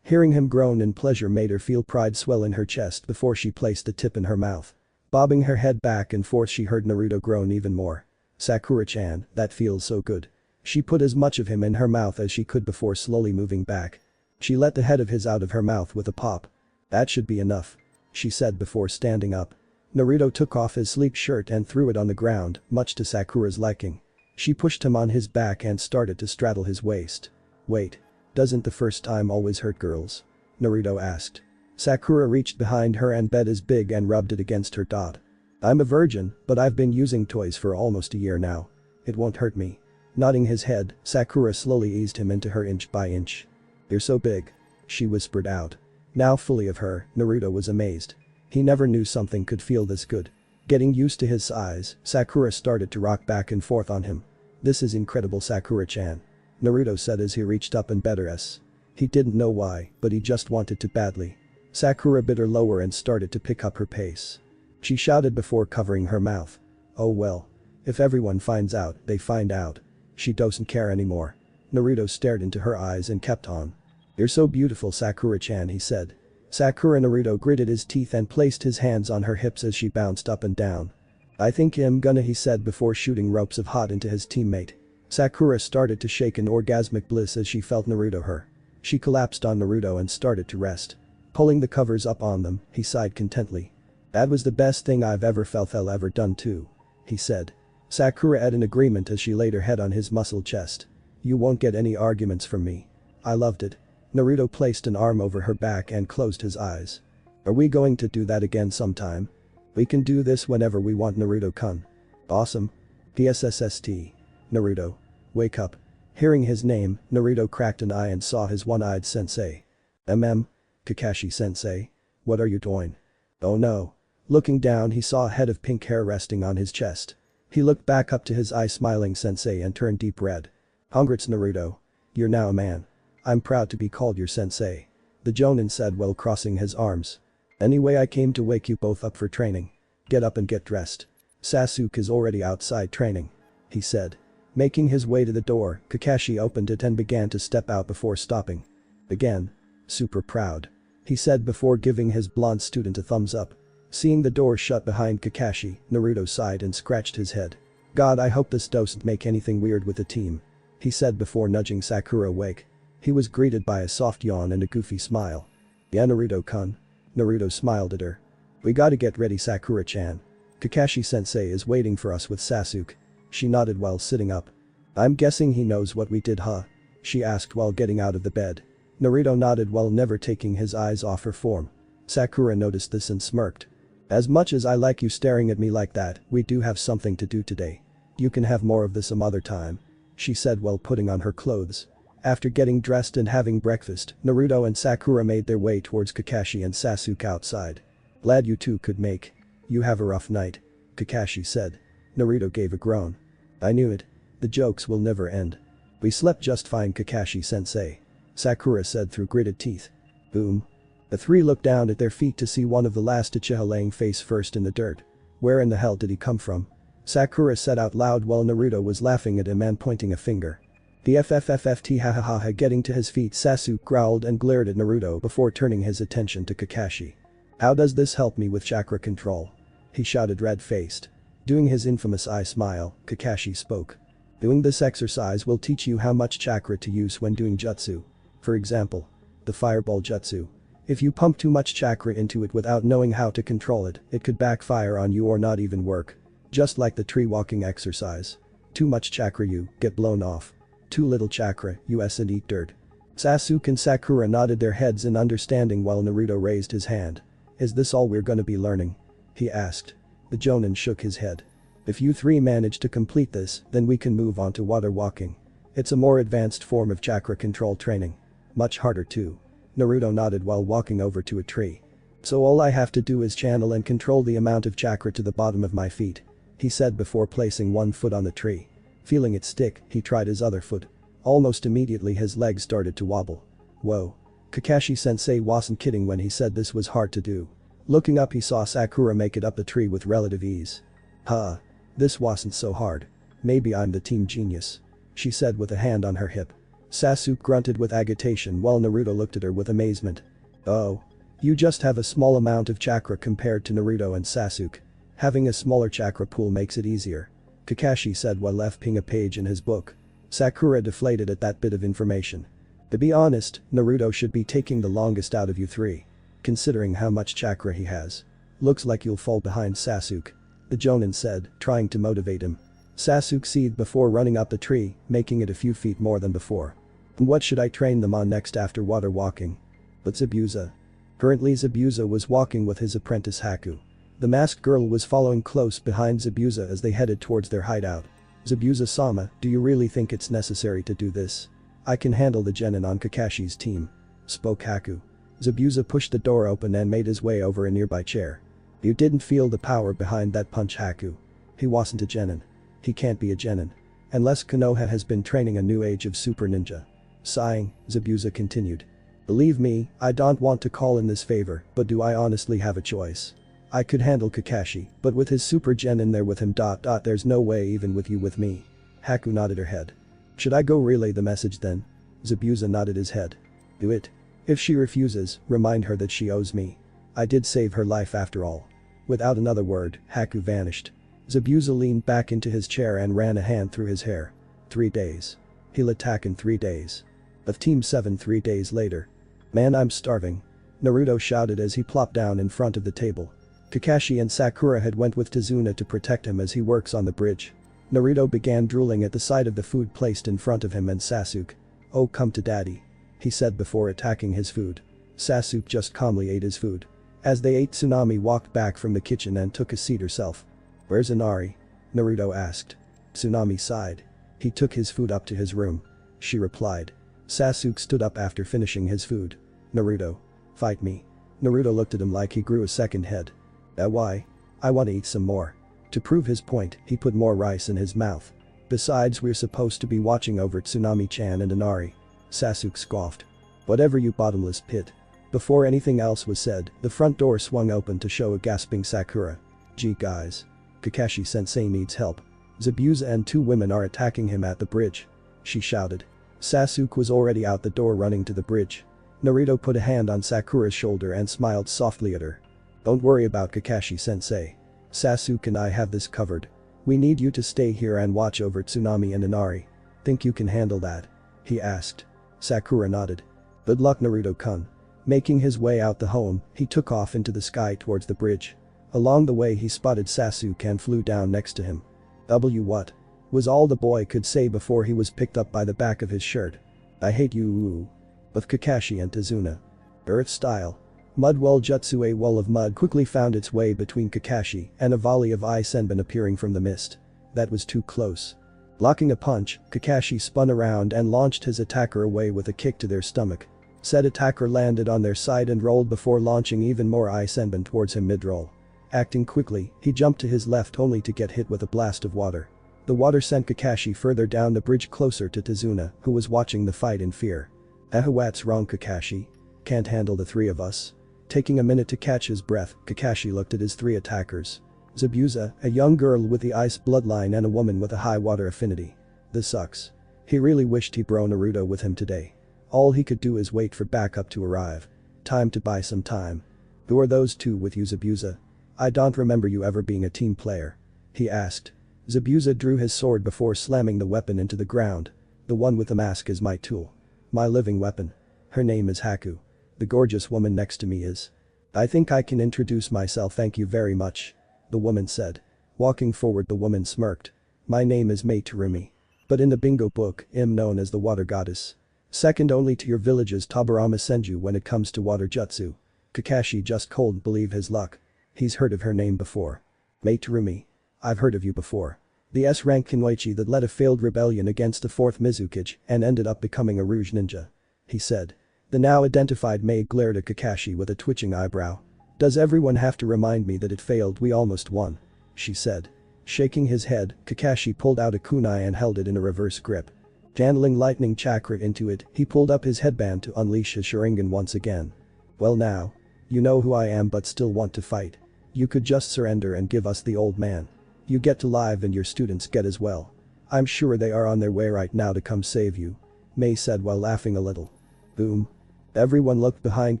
Hearing him groan in pleasure made her feel pride swell in her chest before she placed the tip in her mouth. Bobbing her head back and forth, she heard Naruto groan even more. Sakura-chan, that feels so good. She put as much of him in her mouth as she could before slowly moving back. She let the head of his out of her mouth with a pop. That should be enough. She said before standing up. Naruto took off his sleek shirt and threw it on the ground, much to Sakura's liking. She pushed him on his back and started to straddle his waist. Wait. Doesn't the first time always hurt, girls? Naruto asked. Sakura reached behind her and bed as big and rubbed it against her dot. I'm a virgin, but I've been using toys for almost a year now. It won't hurt me. Nodding his head, Sakura slowly eased him into her inch by inch. You're so big. She whispered out. Now fully of her, Naruto was amazed. He never knew something could feel this good. Getting used to his size, Sakura started to rock back and forth on him. This is incredible, Sakura-chan. Naruto said as he reached up and better us. He didn't know why, but he just wanted to badly. Sakura bit her lower and started to pick up her pace. She shouted before covering her mouth. Oh well. If everyone finds out, they find out. She doesn't care anymore. Naruto stared into her eyes and kept on. You're so beautiful, Sakura-chan, he said. Naruto gritted his teeth and placed his hands on her hips as she bounced up and down. I think I'm gonna, he said before shooting ropes of hot into his teammate. Sakura started to shake in orgasmic bliss as she felt Naruto her. She collapsed on Naruto and started to rest. Pulling the covers up on them, he sighed contently. That was the best thing I've ever felt I'll ever done too. He said. Sakura had an agreement as she laid her head on his muscled chest. You won't get any arguments from me. I loved it. Naruto placed an arm over her back and closed his eyes. Are we going to do that again sometime? We can do this whenever we want, Naruto-kun. Awesome. PSSST. Naruto. Wake up. Hearing his name, Naruto cracked an eye and saw his one-eyed sensei. Kakashi-sensei. What are you doing? Oh no. Looking down, he saw a head of pink hair resting on his chest. He looked back up to his eye-smiling sensei and turned deep red. Congrats, Naruto. You're now a man. I'm proud to be called your sensei. The Jonin said while crossing his arms. Anyway, I came to wake you both up for training. Get up and get dressed. Sasuke is already outside training. He said. Making his way to the door, Kakashi opened it and began to step out before stopping. Again. Super proud. He said before giving his blonde student a thumbs up. Seeing the door shut behind Kakashi, Naruto sighed and scratched his head. God, I hope this doesn't make anything weird with the team. He said before nudging Sakura awake. He was greeted by a soft yawn and a goofy smile. Yeah, Naruto-kun. Naruto smiled at her. We gotta get ready, Sakura-chan. Kakashi-sensei is waiting for us with Sasuke. She nodded while sitting up. I'm guessing he knows what we did, huh? She asked while getting out of the bed. Naruto nodded while never taking his eyes off her form. Sakura noticed this and smirked. As much as I like you staring at me like that, we do have something to do today. You can have more of this some other time. She said while putting on her clothes. After getting dressed and having breakfast, Naruto and Sakura made their way towards Kakashi and Sasuke outside. Glad you two could make. You have a rough night. Kakashi said. Naruto gave a groan. I knew it. The jokes will never end. We slept just fine, Kakashi-sensei. Sakura said through gritted teeth. Boom. The three looked down at their feet to see one of the last Uchiha laying face first in the dirt. Where in the hell did he come from? Sakura said out loud while Naruto was laughing at him and pointing a finger. The FFFFT ha. Getting to his feet, Sasuke growled and glared at Naruto before turning his attention to Kakashi. How does this help me with chakra control? He shouted red-faced. Doing his infamous eye smile, Kakashi spoke. Doing this exercise will teach you how much chakra to use when doing jutsu. For example, the fireball jutsu. If you pump too much chakra into it without knowing how to control it, it could backfire on you or not even work. Just like the tree walking exercise. Too much chakra, you get blown off. Too little chakra, you and eat dirt. Sasuke and Sakura nodded their heads in understanding while Naruto raised his hand. Is this all we're gonna be learning? He asked. The Jonin shook his head. If you three manage to complete this, then we can move on to water walking. It's a more advanced form of chakra control training. Much harder too. Naruto nodded while walking over to a tree. So all I have to do is channel and control the amount of chakra to the bottom of my feet. He said before placing one foot on the tree. Feeling it stick, he tried his other foot. Almost immediately his legs started to wobble. Whoa. Kakashi-sensei wasn't kidding when he said this was hard to do. Looking up, he saw Sakura make it up the tree with relative ease. Huh. This wasn't so hard. Maybe I'm the team genius. She said with a hand on her hip. Sasuke grunted with agitation while Naruto looked at her with amazement. Oh. You just have a small amount of chakra compared to Naruto and Sasuke. Having a smaller chakra pool makes it easier. Kakashi said while flipping a page in his book. Sakura deflated at that bit of information. To be honest, Naruto should be taking the longest out of you three. Considering how much chakra he has. Looks like you'll fall behind Sasuke. The Jonin said, trying to motivate him. Sasuke sighed before running up the tree, making it a few feet more than before. And what should I train them on next after water walking? But Zabuza. Currently Zabuza was walking with his apprentice Haku. The masked girl was following close behind Zabuza as they headed towards their hideout. Zabuza-sama, do you really think it's necessary to do this? I can handle the genin on Kakashi's team. Spoke Haku. Zabuza pushed the door open and made his way over a nearby chair. You didn't feel the power behind that punch, Haku. He wasn't a genin. He can't be a genin. Unless Konoha has been training a new age of super ninja. Sighing, Zabuza continued. Believe me, I don't want to call in this favor, but do I honestly have a choice? I could handle Kakashi, but with his super gen in there with him. There's no way even with you with me. Haku nodded her head. Should I go relay the message then? Zabuza nodded his head. Do it. If she refuses, remind her that she owes me. I did save her life after all. Without another word, Haku vanished. Zabuza leaned back into his chair and ran a hand through his hair. 3 days. He'll attack in 3 days. Of Team 7 3 days later. Man, I'm starving. Naruto shouted as he plopped down in front of the table. Kakashi and Sakura had went with Tazuna to protect him as he works on the bridge. Naruto began drooling at the sight of the food placed in front of him and Sasuke. Oh, come to daddy. He said before attacking his food. Sasuke just calmly ate his food. As they ate, Tsunami walked back from the kitchen and took a seat herself. Where's Inari? Naruto asked. Tsunami sighed. He took his food up to his room. She replied. Sasuke stood up after finishing his food. Naruto. Fight me. Naruto looked at him like he grew a second head. Why? I want to eat some more. To prove his point, he put more rice in his mouth. Besides, we're supposed to be watching over Tsunami-chan and Inari. Sasuke scoffed. Whatever, you bottomless pit. Before anything else was said, the front door swung open to show a gasping Sakura. Gee guys. Kakashi sensei needs help. Zabuza and 2 women are attacking him at the bridge. She shouted. Sasuke was already out the door running to the bridge. Naruto put a hand on Sakura's shoulder and smiled softly at her. Don't worry about Kakashi sensei. Sasuke and I have this covered. We need you to stay here and watch over Tsunami and Inari. Think you can handle that? He asked. Sakura nodded. Good luck, Naruto-kun. Making his way out the home, he took off into the sky towards the bridge. Along the way he spotted Sasuke and flew down next to him. What? Was all the boy could say before he was picked up by the back of his shirt. I hate you. Of Kakashi and Tazuna. Earth style. Mud wall jutsu. A wall of mud quickly found its way between Kakashi and a volley of ice senbon appearing from the mist. That was too close. Blocking a punch, Kakashi spun around and launched his attacker away with a kick to their stomach. Said attacker landed on their side and rolled before launching even more ice senbon towards him mid-roll. Acting quickly, he jumped to his left only to get hit with a blast of water. The water sent Kakashi further down the bridge closer to Tazuna, who was watching the fight in fear. What's wrong, Kakashi? Can't handle the 3 of us? Taking a minute to catch his breath, Kakashi looked at his 3 attackers. Zabuza, a young girl with the ice bloodline and a woman with a high water affinity. This sucks. He really wished he brought Naruto with him today. All he could do is wait for backup to arrive. Time to buy some time. Who are those 2 with you, Zabuza? I don't remember you ever being a team player. He asked. Zabuza drew his sword before slamming the weapon into the ground. The one with the mask is my tool. My living weapon. Her name is Haku. The gorgeous woman next to me is. I think I can introduce myself, thank you very much. The woman said. Walking forward, the woman smirked. My name is Mei Terumi. But in the bingo book, I'm known as the water goddess. Second only to your village's Tabarama Senju when it comes to water jutsu. Kakashi just couldn't believe his luck. He's heard of her name before. Mei Terumi. I've heard of you before. The S-rank Kunoichi that led a failed rebellion against the 4th Mizukage and ended up becoming a Rouge Ninja. He said. The now identified Mei glared at Kakashi with a twitching eyebrow. Does everyone have to remind me that it failed? We almost won. She said. Shaking his head, Kakashi pulled out a kunai and held it in a reverse grip. Channeling lightning chakra into it, he pulled up his headband to unleash his Sharingan once again. Well now. You know who I am but still want to fight. You could just surrender and give us the old man. You get to live and your students get as well. I'm sure they are on their way right now to come save you. Mei said while laughing a little. Boom. Everyone looked behind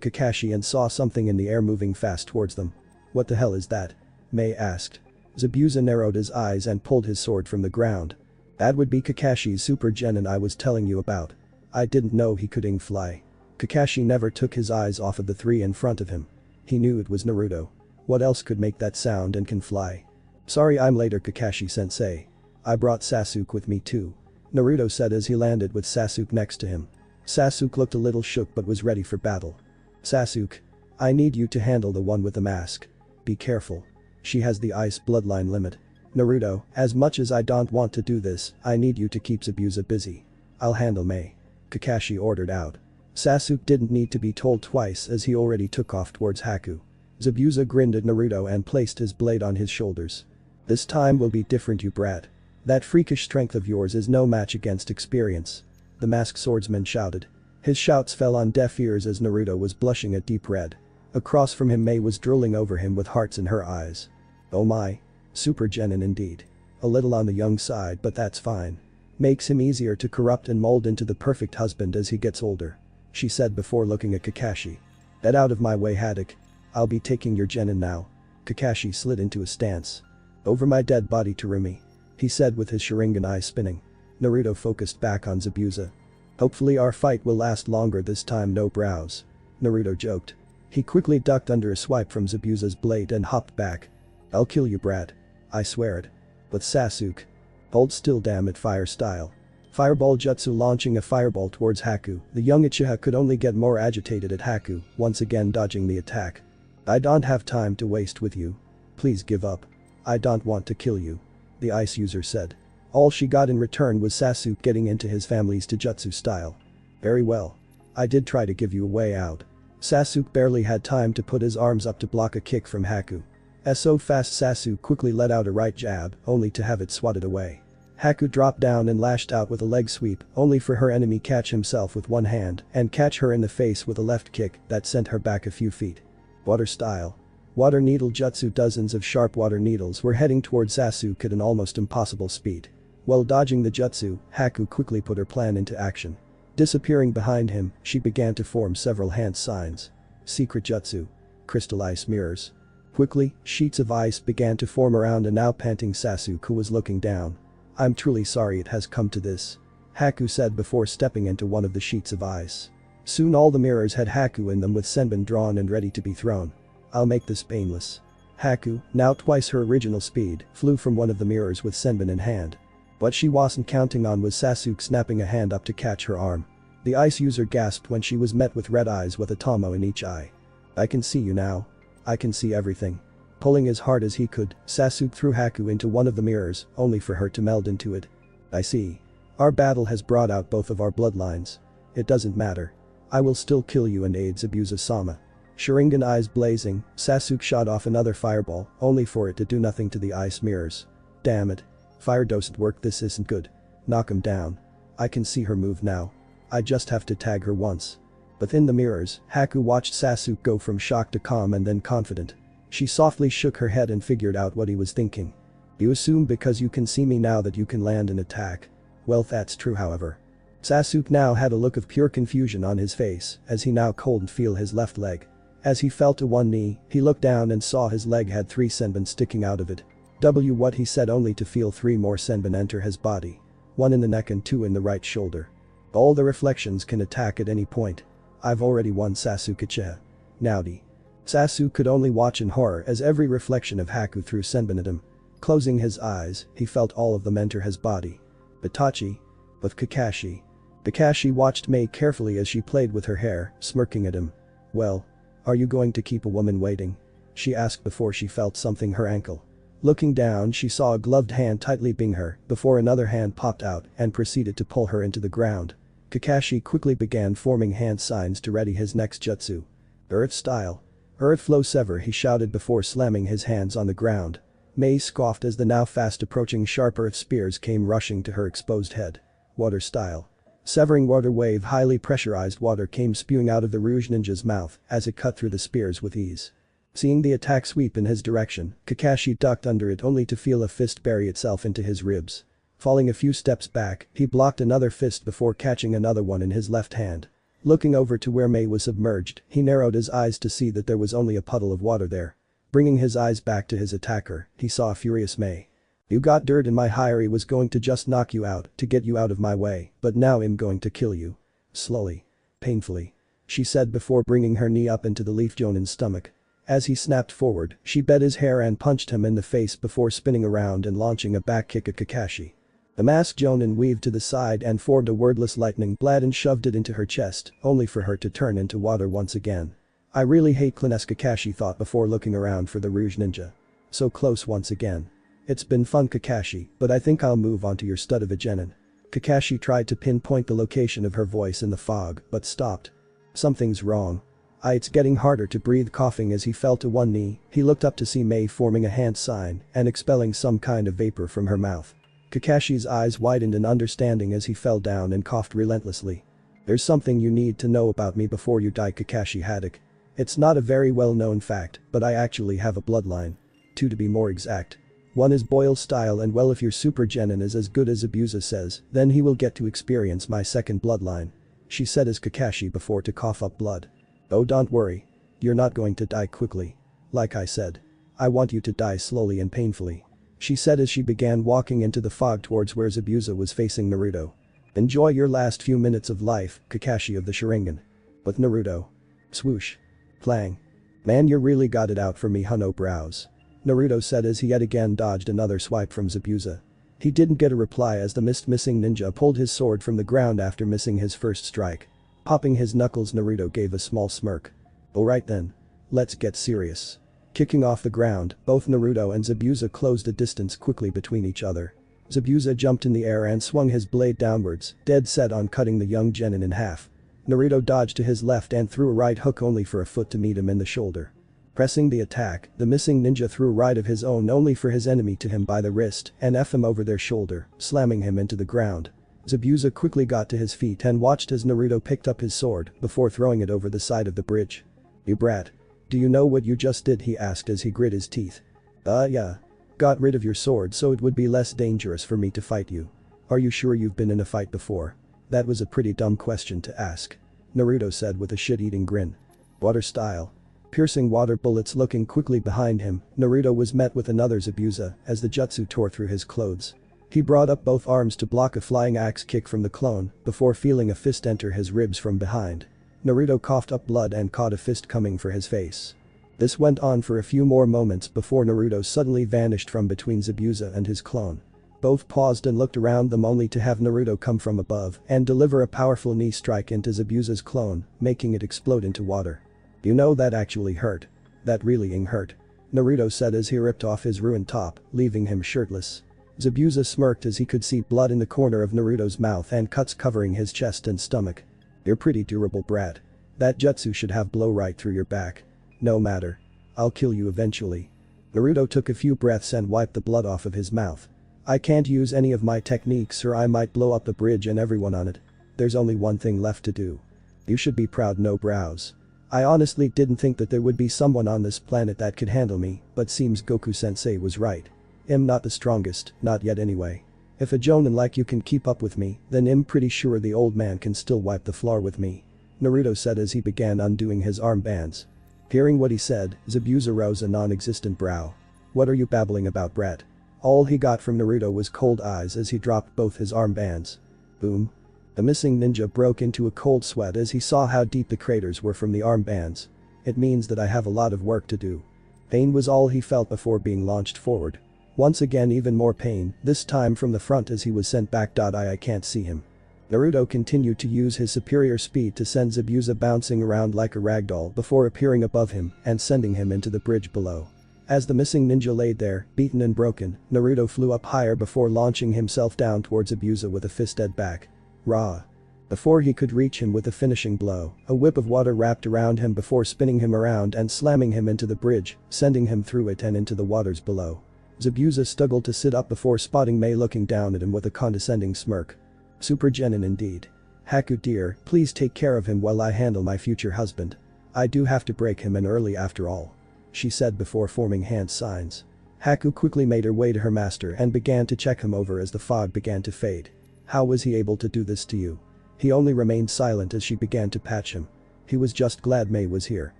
Kakashi and saw something in the air moving fast towards them. What the hell is that? Mei asked. Zabuza narrowed his eyes and pulled his sword from the ground. That would be Kakashi's super genin I was telling you about. I didn't know he could fly. Kakashi never took his eyes off of the 3 in front of him. He knew it was Naruto. What else could make that sound and can fly? Sorry I'm later, Kakashi sensei. I brought Sasuke with me too. Naruto said as he landed with Sasuke next to him. Sasuke looked a little shook but was ready for battle. Sasuke. I need you to handle the one with the mask. Be careful. She has the ice bloodline limit. Naruto, as much as I don't want to do this, I need you to keep Zabuza busy. I'll handle Mei. Kakashi ordered out. Sasuke didn't need to be told twice as he already took off towards Haku. Zabuza grinned at Naruto and placed his blade on his shoulders. This time will be different, you brat. That freakish strength of yours is no match against experience. the masked swordsman shouted. His shouts fell on deaf ears as Naruto was blushing a deep red. Across from him Mei was drooling over him with hearts in her eyes. Oh my. Super genin indeed. A little on the young side but that's fine. Makes him easier to corrupt and mold into the perfect husband as he gets older. She said before looking at Kakashi. Get out of my way, Haddock. I'll be taking your genin now. Kakashi slid into a stance. Over my dead body, Terumi. He said with his Sharingan eyes spinning. Naruto focused back on Zabuza. Hopefully our fight will last longer this time, no brows. Naruto joked. He quickly ducked under a swipe from Zabuza's blade and hopped back. I'll kill you, brat. I swear it. But Sasuke. Hold still, damn it, fire style. Fireball jutsu launching a fireball towards Haku, the young Uchiha could only get more agitated at Haku, once again dodging the attack. I don't have time to waste with you. Please give up. I don't want to kill you. The ice user said. All she got in return was Sasuke getting into his family's taijutsu style. Very well. I did try to give you a way out. Sasuke barely had time to put his arms up to block a kick from Haku. As so fast Sasuke quickly let out a right jab, only to have it swatted away. Haku dropped down and lashed out with a leg sweep, only for her enemy catch himself with one hand and catch her in the face with a left kick that sent her back a few feet. Water style. Water needle jutsu. Dozens of sharp water needles were heading towards Sasuke at an almost impossible speed. While dodging the jutsu, Haku quickly put her plan into action. Disappearing behind him, she began to form several hand signs. Secret jutsu. Crystal ice mirrors. Quickly, sheets of ice began to form around a now panting Sasuke who was looking down. I'm truly sorry it has come to this. Haku said before stepping into one of the sheets of ice. Soon all the mirrors had Haku in them with senbon drawn and ready to be thrown. I'll make this painless. Haku, now twice her original speed, flew from one of the mirrors with senbon in hand. What she wasn't counting on was Sasuke snapping a hand up to catch her arm. The ice user gasped when she was met with red eyes with a tomo in each eye. I can see you now. I can see everything. Pulling as hard as he could, Sasuke threw Haku into one of the mirrors, only for her to meld into it. I see. Our battle has brought out both of our bloodlines. It doesn't matter. I will still kill you and aid Zabuza-sama. Sharingan eyes blazing, Sasuke shot off another fireball, only for it to do nothing to the ice mirrors. Damn it. Fire doesn't work, this isn't good. Knock him down. I can see her move now. I just have to tag her once. Within the mirrors, Haku watched Sasuke go from shock to calm and then confident. She softly shook her head and figured out what he was thinking. You assume because you can see me now that you can land an attack. Well, that's true, however. Sasuke now had a look of pure confusion on his face as he now cold feel his left leg. As he fell to one knee, he looked down and saw his leg had 3 senbon sticking out of it. What he said, only to feel 3 more senbon enter his body. 1 in the neck and 2 in the right shoulder. All the reflections can attack at any point. I've already won, Sasuke-cha. Nowdy. Sasuke could only watch in horror as every reflection of Haku threw senbon at him. Closing his eyes, he felt all of them enter his body. Itachi. But Kakashi. Kakashi watched Mei carefully as she played with her hair, smirking at him. Well. Are you going to keep a woman waiting? She asked before she felt something her ankle. Looking down, she saw a gloved hand tightly bing her before another hand popped out and proceeded to pull her into the ground. Kakashi quickly began forming hand signs to ready his next jutsu. Earth style. Earth flow sever, he shouted before slamming his hands on the ground. Mei scoffed as the now fast approaching sharp earth spears came rushing to her exposed head. Water style. Severing water wave, highly pressurized water came spewing out of the Rouge Ninja's mouth as it cut through the spears with ease. Seeing the attack sweep in his direction, Kakashi ducked under it only to feel a fist bury itself into his ribs. Falling a few steps back, he blocked another fist before catching another one in his left hand. Looking over to where Mei was submerged, he narrowed his eyes to see that there was only a puddle of water there. Bringing his eyes back to his attacker, he saw a furious Mei. You got dirt in my hair, he was going to just knock you out to get you out of my way, but now I'm going to kill you. Slowly. Painfully. She said before bringing her knee up into the Leaf Jonin's stomach. As he snapped forward, she bent his hair and punched him in the face before spinning around and launching a back kick at Kakashi. The masked Jonin weaved to the side and formed a wordless lightning blade and shoved it into her chest, only for her to turn into water once again. I really hate cleanness, Kakashi thought before looking around for the Rouge Ninja. So close once again. It's been fun, Kakashi, but I think I'll move on to your stud of a genin. Kakashi tried to pinpoint the location of her voice in the fog, but stopped. Something's wrong. It's getting harder to breathe, coughing as he fell to one knee, he looked up to see Mei forming a hand sign and expelling some kind of vapor from her mouth. Kakashi's eyes widened in understanding as he fell down and coughed relentlessly. There's something you need to know about me before you die, Kakashi Haddock. It's not a very well-known fact, but I actually have a bloodline. Two to be more exact. One is Boyle style, and well, if your Super Genin is as good as Abusa says, then he will get to experience my second bloodline. She said as Kakashi before to cough up blood. Oh, don't worry. You're not going to die quickly. Like I said. I want you to die slowly and painfully. She said as she began walking into the fog towards where Zabuza was facing Naruto. Enjoy your last few minutes of life, Kakashi of the Sharingan. But Naruto. Swoosh. Clang. Man, you really got it out for me, Huno brows. Naruto said as he yet again dodged another swipe from Zabuza. He didn't get a reply as the missing ninja pulled his sword from the ground after missing his first strike. Popping his knuckles, Naruto gave a small smirk. Alright then. Let's get serious. Kicking off the ground, both Naruto and Zabuza closed a distance quickly between each other. Zabuza jumped in the air and swung his blade downwards, dead set on cutting the young genin in half. Naruto dodged to his left and threw a right hook only for a foot to meet him in the shoulder. Pressing the attack, the missing ninja threw a right of his own only for his enemy to him by the wrist and F him over their shoulder, slamming him into the ground. Zabuza quickly got to his feet and watched as Naruto picked up his sword before throwing it over the side of the bridge. You brat. Do you know what you just did, he asked as he grit his teeth. Yeah. Got rid of your sword so it would be less dangerous for me to fight you. Are you sure you've been in a fight before? That was a pretty dumb question to ask. Naruto said with a shit-eating grin. Water style. Piercing water bullets. Looking quickly behind him, Naruto was met with another Zabuza as the jutsu tore through his clothes. He brought up both arms to block a flying axe kick from the clone before feeling a fist enter his ribs from behind. Naruto coughed up blood and caught a fist coming for his face. This went on for a few more moments before Naruto suddenly vanished from between Zabuza and his clone. Both paused and looked around them only to have Naruto come from above and deliver a powerful knee strike into Zabuza's clone, making it explode into water. You know, that actually hurt. That really hurt. Naruto said as he ripped off his ruined top, leaving him shirtless. Zabuza smirked as he could see blood in the corner of Naruto's mouth and cuts covering his chest and stomach. You're pretty durable, brat. That jutsu should have blow right through your back. No matter. I'll kill you eventually. Naruto took a few breaths and wiped the blood off of his mouth. I can't use any of my techniques or I might blow up the bridge and everyone on it. There's only one thing left to do. You should be proud, no brows. I honestly didn't think that there would be someone on this planet that could handle me, but seems Goku sensei was right. I'm not the strongest, not yet anyway. If a jonin like you can keep up with me, then I'm pretty sure the old man can still wipe the floor with me. Naruto said as he began undoing his armbands. Hearing what he said, Zabuza rose a non-existent brow. What are you babbling about, brat? All he got from Naruto was cold eyes as he dropped both his armbands. Boom. The missing ninja broke into a cold sweat as he saw how deep the craters were from the armbands. It means that I have a lot of work to do. Pain was all he felt before being launched forward. Once again, even more pain, this time from the front as he was sent back. I can't see him. Naruto continued to use his superior speed to send Zabuza bouncing around like a ragdoll before appearing above him and sending him into the bridge below. As the missing ninja laid there, beaten and broken, Naruto flew up higher before launching himself down towards Zabuza with a fist at back. Raw. Before he could reach him with a finishing blow, a whip of water wrapped around him before spinning him around and slamming him into the bridge, sending him through it and into the waters below. Zabuza struggled to sit up before spotting Mei looking down at him with a condescending smirk. Super genin indeed. Haku dear, please take care of him while I handle my future husband. I do have to break him in early after all. She said before forming hand signs. Haku quickly made her way to her master and began to check him over as the fog began to fade. How was he able to do this to you? He only remained silent as she began to patch him. He was just glad Mei was here.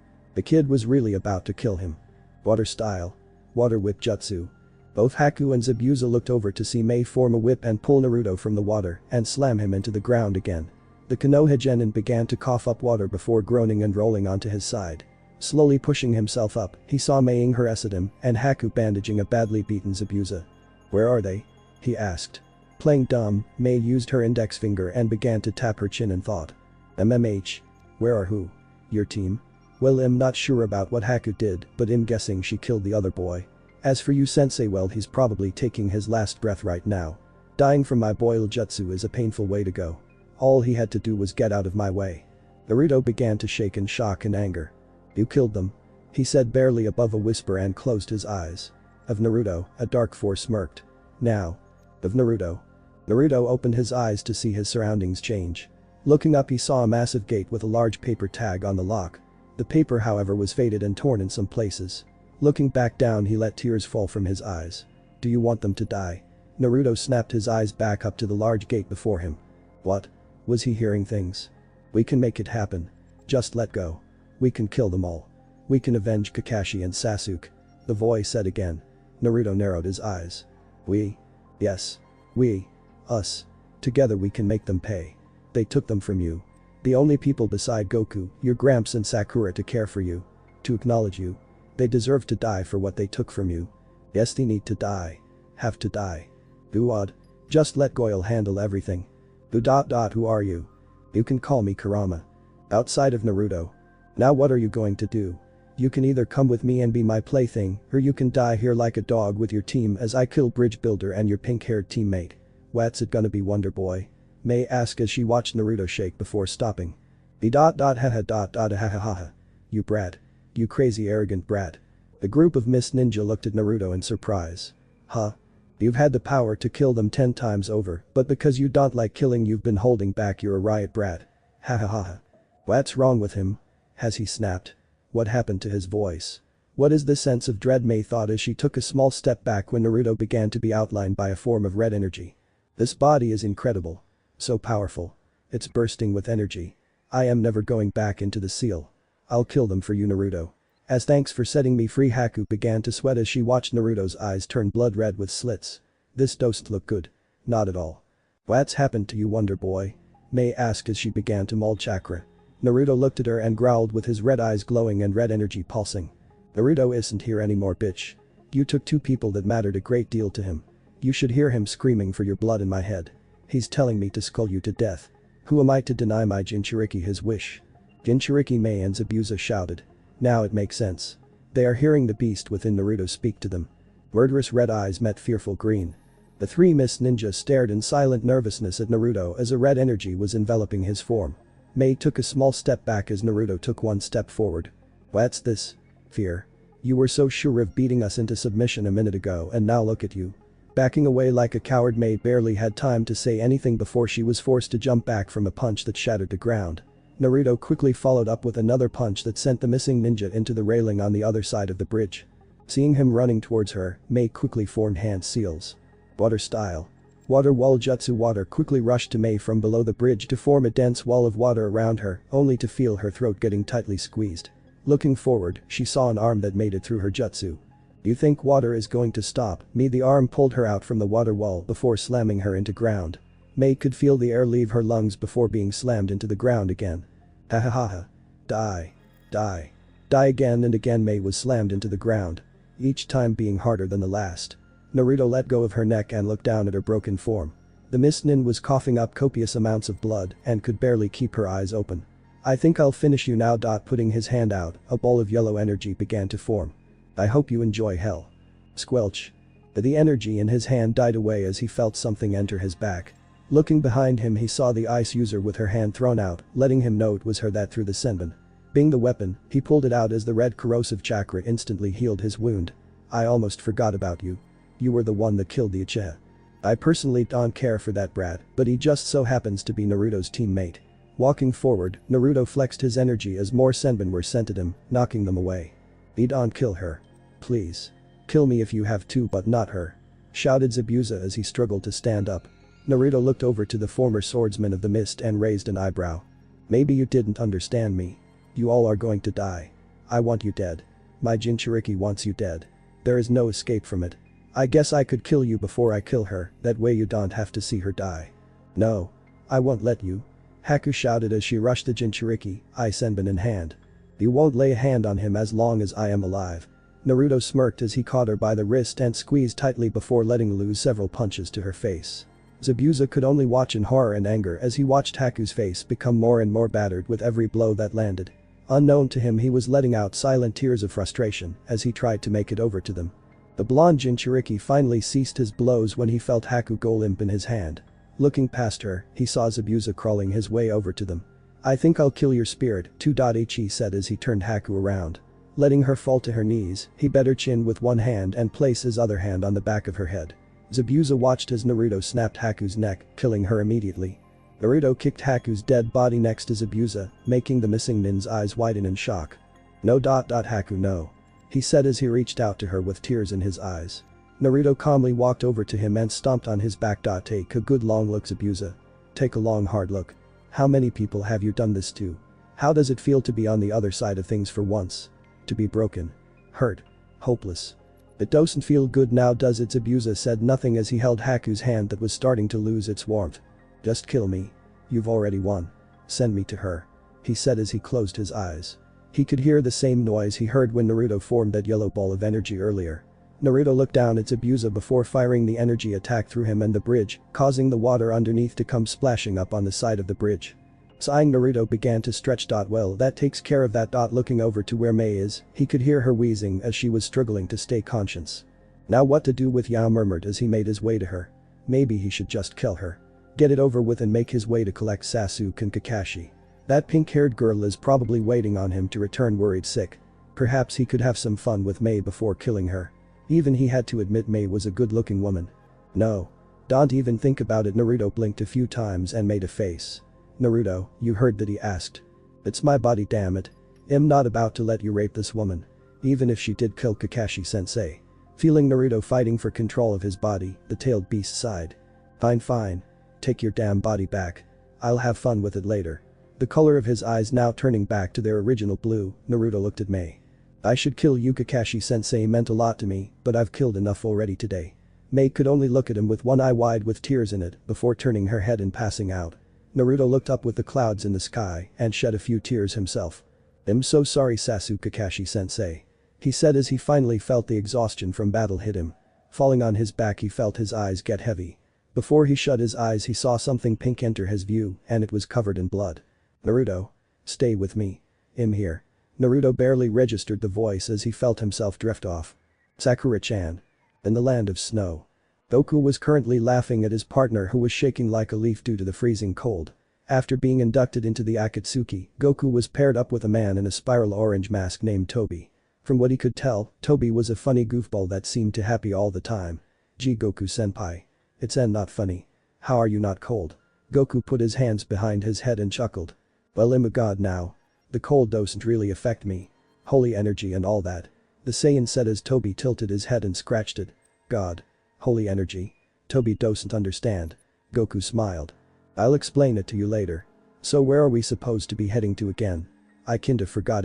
The kid was really about to kill him. Water style. Water whip jutsu. Both Haku and Zabuza looked over to see Mei form a whip and pull Naruto from the water and slam him into the ground again. The Konoha genin began to cough up water before groaning and rolling onto his side. Slowly pushing himself up, he saw Mei harass at him and Haku bandaging a badly beaten Zabuza. Where are they? He asked. Playing dumb, Mei used her index finger and began to tap her chin and thought. MMH. Where are who? Your team? Well, I'm not sure about what Haku did, but I'm guessing she killed the other boy. As for you sensei, well, he's probably taking his last breath right now. Dying from my boil jutsu is a painful way to go. All he had to do was get out of my way. Naruto began to shake in shock and anger. You killed them? He said barely above a whisper and closed his eyes. Of Naruto, a dark force smirked. Now. Of Naruto. Naruto opened his eyes to see his surroundings change. Looking up he saw a massive gate with a large paper tag on the lock. The paper however was faded and torn in some places. Looking back down he let tears fall from his eyes. Do you want them to die? Naruto snapped his eyes back up to the large gate before him. What? Was he hearing things? We can make it happen. Just let go. We can kill them all. We can avenge Kakashi and Sasuke. The voice said again. Naruto narrowed his eyes. We? Yes. We. Us. Together we can make them pay. They took them from you. The only people beside Goku, your Gramps and Sakura to care for you. To acknowledge you. They deserve to die for what they took from you. Yes, they need to die. Have to die. Buad. Just let Goyle handle everything. Who are you? You can call me Kurama. Outside of Naruto. Now what are you going to do? You can either come with me and be my plaything, or you can die here like a dog with your team as I kill Bridge Builder and your pink-haired teammate. What's it gonna be, Wonder Boy? Mei asked as she watched Naruto shake before stopping. Ha. You brat. You crazy arrogant brat. The group of Miss Ninja looked at Naruto in surprise. Huh? You've had the power to kill them 10 times over, but because you don't like killing you've been holding back, you're a riot brat. Ha. What's wrong with him? Has he snapped? What happened to his voice? What is the sense of dread, Mei thought as she took a small step back when Naruto began to be outlined by a form of red energy. This body is incredible. So powerful. It's bursting with energy. I am never going back into the seal. I'll kill them for you, Naruto. As thanks for setting me free, Haku began to sweat as she watched Naruto's eyes turn blood red with slits. This doesn't look good. Not at all. What's happened to you, Wonder Boy? Mei asked as she began to mold chakra. Naruto looked at her and growled with his red eyes glowing and red energy pulsing. Naruto isn't here anymore, bitch. You took 2 people that mattered a great deal to him. You should hear him screaming for your blood in my head. He's telling me to skull you to death. Who am I to deny my Jinchuriki his wish? Jinchuriki, Mei and Zabuza shouted. Now it makes sense. They are hearing the beast within Naruto speak to them. Murderous red eyes met fearful green. The 3 Miss Ninja stared in silent nervousness at Naruto as a red energy was enveloping his form. Mei took a small step back as Naruto took 1 step forward. What's this? Fear. You were so sure of beating us into submission a minute ago and now look at you. Backing away like a coward, Mei barely had time to say anything before she was forced to jump back from a punch that shattered the ground. Naruto quickly followed up with another punch that sent the missing ninja into the railing on the other side of the bridge. Seeing him running towards her, Mei quickly formed hand seals. Water style. Water wall jutsu. Water quickly rushed to Mei from below the bridge to form a dense wall of water around her, only to feel her throat getting tightly squeezed. Looking forward, she saw an arm that made it through her jutsu. You think water is going to stop me? The arm pulled her out from the water wall before slamming her into ground. Mei could feel the air leave her lungs before being slammed into the ground again. Ha. Die. Die. Die again and again. Mei was slammed into the ground. Each time being harder than the last. Naruto let go of her neck and looked down at her broken form. The Miss Nin was coughing up copious amounts of blood and could barely keep her eyes open. I think I'll finish you now. Putting his hand out, a ball of yellow energy began to form. I hope you enjoy hell. Squelch. The energy in his hand died away as he felt something enter his back. Looking behind him he saw the ice user with her hand thrown out, letting him know it was her that threw the senbon. Being the weapon, he pulled it out as the red corrosive chakra instantly healed his wound. I almost forgot about you. You were the one that killed the Uchiha. I personally don't care for that brat, but he just so happens to be Naruto's teammate. Walking forward, Naruto flexed his energy as more senbon were sent at him, knocking them away. Don't kill her. Please. Kill me if you have to, but not her. Shouted Zabuza as he struggled to stand up. Naruto looked over to the former swordsman of the mist and raised an eyebrow. Maybe you didn't understand me. You all are going to die. I want you dead. My Jinchuriki wants you dead. There is no escape from it. I guess I could kill you before I kill her, that way you don't have to see her die. No. I won't let you. Haku shouted as she rushed the Jinchuriki, eye senbon in hand. You won't lay a hand on him as long as I am alive. Naruto smirked as he caught her by the wrist and squeezed tightly before letting loose several punches to her face. Zabuza could only watch in horror and anger as he watched Haku's face become more and more battered with every blow that landed. Unknown to him, he was letting out silent tears of frustration as he tried to make it over to them. The blonde Jinchuriki finally ceased his blows when he felt Haku go limp in his hand. Looking past her, he saw Zabuza crawling his way over to them. I think I'll kill your spirit, 2H, said as he turned Haku around. Letting her fall to her knees, he bent her chin with one hand and placed his other hand on the back of her head. Zabuza watched as Naruto snapped Haku's neck, killing her immediately. Naruto kicked Haku's dead body next to Zabuza, making the missing nin's eyes widen in shock. No. Haku no. He said as he reached out to her with tears in his eyes. Naruto calmly walked over to him and stomped on his back. Take a good long look, Zabuza. Take a long hard look. How many people have you done this to? How does it feel to be on the other side of things for once? To be broken. Hurt. Hopeless. It doesn't feel good now, does it? Zabuza said nothing as he held Haku's hand that was starting to lose its warmth. Just kill me. You've already won. Send me to her. He said as he closed his eyes. He could hear the same noise he heard when Naruto formed that yellow ball of energy earlier. Naruto looked down at Zabuza before firing the energy attack through him and the bridge, causing the water underneath to come splashing up on the side of the bridge. Sighing, Naruto began to stretch. Well, that takes care of that. Looking over to where Mei is, he could hear her wheezing as she was struggling to stay conscious. Now what to do with Yao murmured as he made his way to her. Maybe he should just kill her. Get it over with and make his way to collect Sasuke and Kakashi. That pink-haired girl is probably waiting on him to return worried sick. Perhaps he could have some fun with Mei before killing her. Even he had to admit Mei was a good-looking woman. No. Don't even think about it. Naruto blinked a few times and made a face. Naruto, you heard that he asked. It's my body, damn it. I'm not about to let you rape this woman. Even if she did kill Kakashi sensei. Feeling Naruto fighting for control of his body, the tailed beast sighed. Fine. Take your damn body back. I'll have fun with it later. The color of his eyes now turning back to their original blue, Naruto looked at Mei. I should kill you. Kakashi sensei meant a lot to me, but I've killed enough already today. Mei could only look at him with one eye wide with tears in it before turning her head and passing out. Naruto looked up with the clouds in the sky and shed a few tears himself. I'm so sorry, Sasuke. Kakashi sensei. He said as he finally felt the exhaustion from battle hit him. Falling on his back, he felt his eyes get heavy. Before he shut his eyes, he saw something pink enter his view and it was covered in blood. Naruto. Stay with me. I'm here. Naruto barely registered the voice as he felt himself drift off. Sakura-chan. In the land of snow. Goku was currently laughing at his partner who was shaking like a leaf due to the freezing cold. After being inducted into the Akatsuki, Goku was paired up with a man in a spiral orange mask named Toby. From what he could tell, Toby was a funny goofball that seemed to happy all the time. Gee, Goku-senpai. It's not funny. How are you not cold? Goku put his hands behind his head and chuckled. Well, I'm a god now. The cold doesn't really affect me. Holy energy and all that. The Saiyan said as Toby tilted his head and scratched it. God. Holy energy. Toby doesn't understand. Goku smiled. I'll explain it to you later. So where are we supposed to be heading to again? I kinda forgot.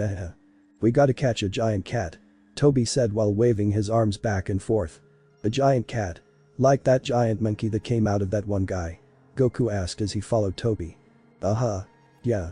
We gotta catch a giant cat. Toby said while waving his arms back and forth. A giant cat? Like that giant monkey that came out of that one guy? Goku asked as he followed Toby. Yeah.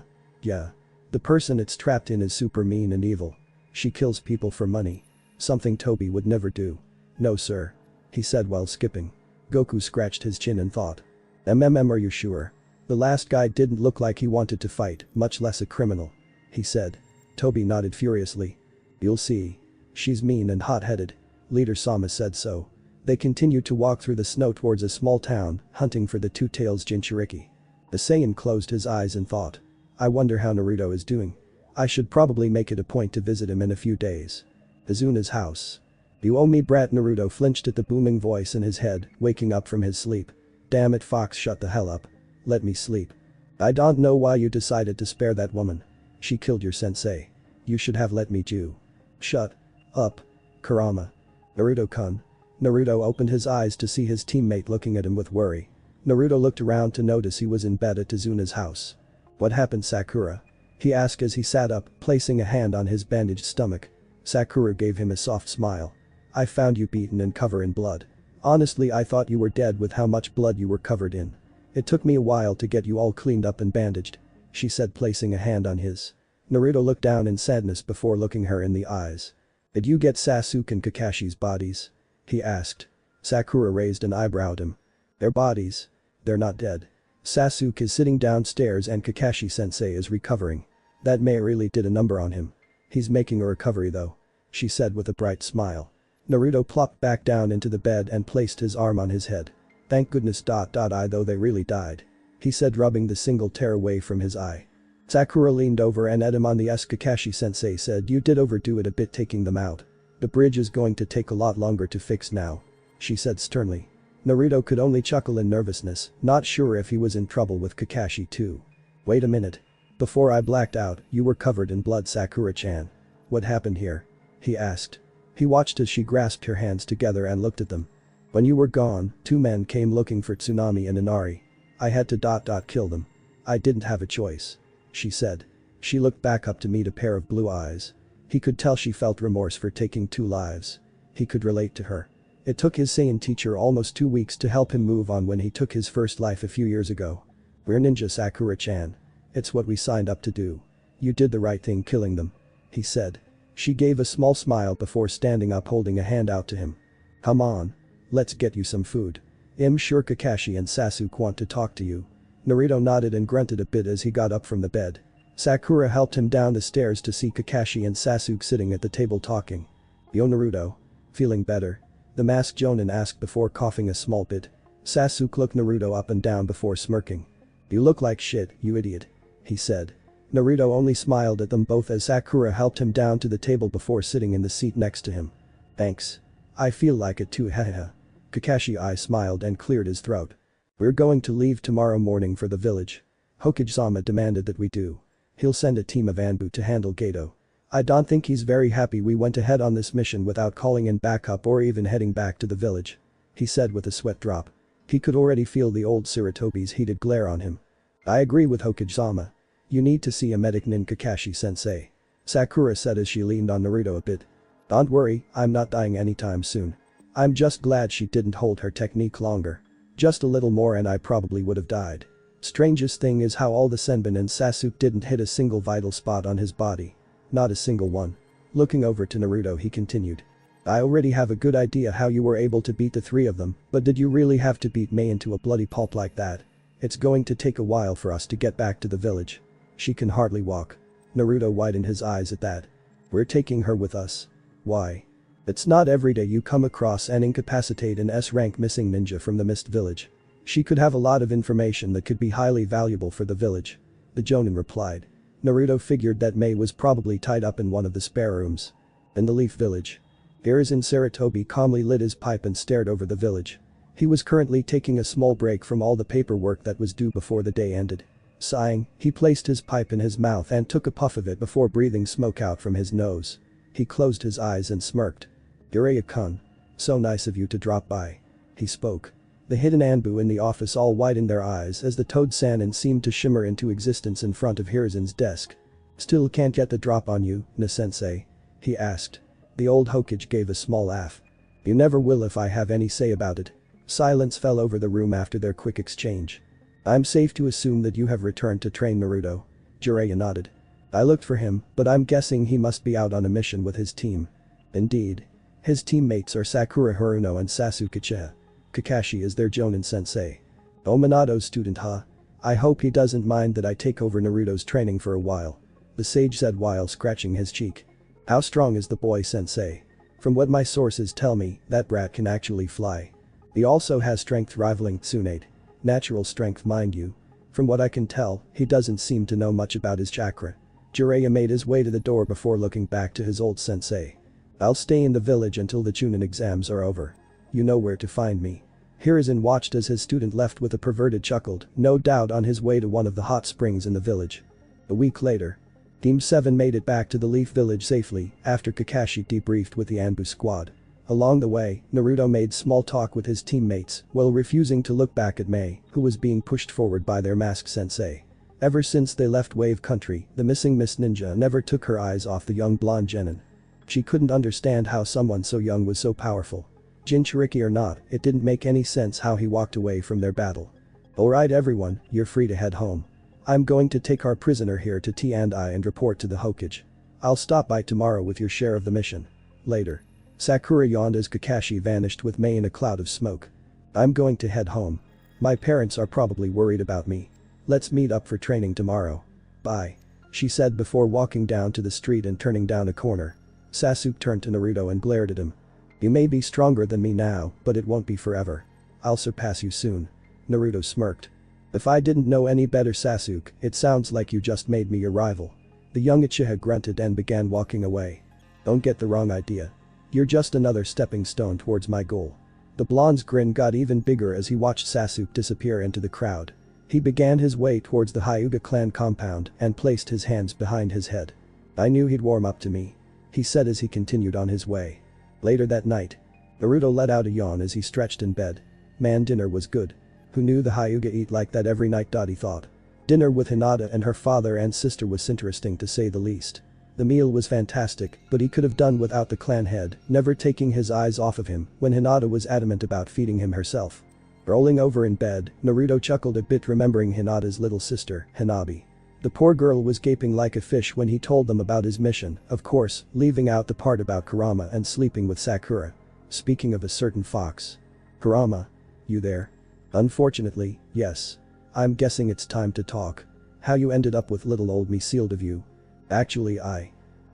The person it's trapped in is super mean and evil. She kills people for money. Something Toby would never do. No sir. He said while skipping. Goku scratched his chin and thought. Are you sure? The last guy didn't look like he wanted to fight, much less a criminal. He said. Toby nodded furiously. You'll see. She's mean and hot-headed. Leader Sama said so. They continued to walk through the snow towards a small town, hunting for the two-tails Jinchuriki. The Saiyan closed his eyes and thought. I wonder how Naruto is doing. I should probably make it a point to visit him in a few days. Izuna's house. You owe me, brat. Naruto flinched at the booming voice in his head, waking up from his sleep. Damn it, Fox, shut the hell up. Let me sleep. I don't know why you decided to spare that woman. She killed your sensei. You should have let me do. Shut up. Kurama. Naruto-kun. Naruto opened his eyes to see his teammate looking at him with worry. Naruto looked around to notice he was in bed at Izuna's house. What happened, Sakura? He asked as he sat up, placing a hand on his bandaged stomach. Sakura gave him a soft smile. I found you beaten and covered in blood. Honestly, I thought you were dead with how much blood you were covered in. It took me a while to get you all cleaned up and bandaged, she said, placing a hand on his. Naruto looked down in sadness before looking her in the eyes. Did you get Sasuke and Kakashi's bodies? He asked. Sakura raised an eyebrow at him. Their bodies? They're not dead. Sasuke is sitting downstairs and Kakashi-sensei is recovering. That Mei really did a number on him. He's making a recovery though, she said with a bright smile. Naruto plopped back down into the bed and placed his arm on his head. Thank goodness. I though they really died, he said, rubbing the single tear away from his eye. Sakura leaned over and at him on the Kakashi-sensei said, you did overdo it a bit taking them out. The bridge is going to take a lot longer to fix now, she said sternly. Naruto could only chuckle in nervousness, not sure if he was in trouble with Kakashi too. Wait a minute. Before I blacked out, you were covered in blood, Sakura-chan. What happened here? He asked. He watched as she grasped her hands together and looked at them. When you were gone, 2 men came looking for Tsunami and Inari. I had to kill them. I didn't have a choice. She said. She looked back up to meet a pair of blue eyes. He could tell she felt remorse for taking 2 lives. He could relate to her. It took his Saiyan teacher almost 2 weeks to help him move on when he took his first life a few years ago. We're ninja, Sakura-chan. It's what we signed up to do. You did the right thing killing them. He said. She gave a small smile before standing up holding a hand out to him. Come on. Let's get you some food. I'm sure Kakashi and Sasuke want to talk to you. Naruto nodded and grunted a bit as he got up from the bed. Sakura helped him down the stairs to see Kakashi and Sasuke sitting at the table talking. Yo, Naruto. Feeling better? The masked Jonin asked before coughing a small bit. Sasuke looked Naruto up and down before smirking. You look like shit, you idiot. He said. Naruto only smiled at them both as Sakura helped him down to the table before sitting in the seat next to him. Thanks. I feel like it too, haha. Kakashi smiled and cleared his throat. We're going to leave tomorrow morning for the village. Hokage-sama demanded that we do. He'll send a team of Anbu to handle Geto. I don't think he's very happy we went ahead on this mission without calling in backup or even heading back to the village. He said with a sweat drop. He could already feel the old Sarutobi's heated glare on him. I agree with Hokage-sama. You need to see a medic, nin Kakashi-sensei. Sakura said as she leaned on Naruto a bit. Don't worry, I'm not dying anytime soon. I'm just glad she didn't hold her technique longer. Just a little more and I probably would have died. Strangest thing is how all the Senbin and Sasuke didn't hit a single vital spot on his body. Not a single one. Looking over to Naruto he continued. I already have a good idea how you were able to beat the 3 of them, but did you really have to beat Mei into a bloody pulp like that? It's going to take a while for us to get back to the village. She can hardly walk. Naruto widened his eyes at that. We're taking her with us. Why? It's not every day you come across and incapacitate an S-rank missing ninja from the Mist Village. She could have a lot of information that could be highly valuable for the village. The Jonin replied. Naruto figured that Mei was probably tied up in one of the spare rooms. In the Leaf Village. Hiruzen Sarutobi calmly lit his pipe and stared over the village. He was currently taking a small break from all the paperwork that was due before the day ended. Sighing, he placed his pipe in his mouth and took a puff of it before breathing smoke out from his nose. He closed his eyes and smirked. Jiraiya-kun. So nice of you to drop by. He spoke. The hidden Anbu in the office all widened their eyes as the Toad Sannin seemed to shimmer into existence in front of Hiruzen's desk. Still can't get the drop on you, na-sensei? He asked. The old Hokage gave a small laugh. You never will if I have any say about it. Silence fell over the room after their quick exchange. I'm safe to assume that you have returned to train Naruto. Jiraiya nodded. I looked for him, but I'm guessing he must be out on a mission with his team. Indeed. His teammates are Sakura Haruno and Sasuke Uchiha. Kakashi is their Jonin sensei. Oh, Minato's student, huh? I hope he doesn't mind that I take over Naruto's training for a while. The sage said while scratching his cheek. How strong is the boy, sensei? From what my sources tell me, that brat can actually fly. He also has strength rivaling Tsunade. Natural strength, mind you. From what I can tell, he doesn't seem to know much about his chakra. Jiraiya made his way to the door before looking back to his old sensei. I'll stay in the village until the Chunin exams are over. You know where to find me. Hiruzen watched as his student left with a perverted chuckle, no doubt on his way to one of the hot springs in the village. A week later. Team 7 made it back to the Leaf Village safely after Kakashi debriefed with the Anbu squad. Along the way, Naruto made small talk with his teammates while refusing to look back at Mei, who was being pushed forward by their masked sensei. Ever since they left Wave Country, the missing Miss Ninja never took her eyes off the young blonde genin. She couldn't understand how someone so young was so powerful. Jinchuriki or not, it didn't make any sense how he walked away from their battle. Alright everyone, you're free to head home. I'm going to take our prisoner here to T&I and report to the Hokage. I'll stop by tomorrow with your share of the mission. Later. Sakura yawned as Kakashi vanished with Mei in a cloud of smoke. I'm going to head home. My parents are probably worried about me. Let's meet up for training tomorrow. Bye. She said before walking down to the street and turning down a corner. Sasuke turned to Naruto and glared at him. You may be stronger than me now, but it won't be forever. I'll surpass you soon. Naruto smirked. If I didn't know any better, Sasuke, it sounds like you just made me your rival. The young Uchiha grunted and began walking away. Don't get the wrong idea. You're just another stepping stone towards my goal. The blonde's grin got even bigger as he watched Sasuke disappear into the crowd. He began his way towards the Hyuga clan compound and placed his hands behind his head. "I knew he'd warm up to me," he said as he continued on his way. Later that night, Naruto let out a yawn as he stretched in bed. Man, dinner was good. Who knew the Hyuga eat like that every night? He thought. Dinner with Hinata and her father and sister was interesting to say the least. The meal was fantastic, but he could have done without the clan head, never taking his eyes off of him when Hinata was adamant about feeding him herself. Rolling over in bed, Naruto chuckled a bit remembering Hinata's little sister, Hanabi. The poor girl was gaping like a fish when he told them about his mission, of course, leaving out the part about Kurama and sleeping with Sakura. Speaking of a certain fox. "Kurama? You there?" "Unfortunately, yes. I'm guessing it's time to talk. How you ended up with little old me sealed of you." "Actually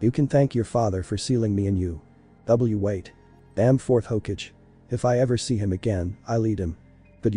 you can thank your father for sealing me and you." Wait. Damn fourth Hokage. If I ever see him again, I'll eat him. But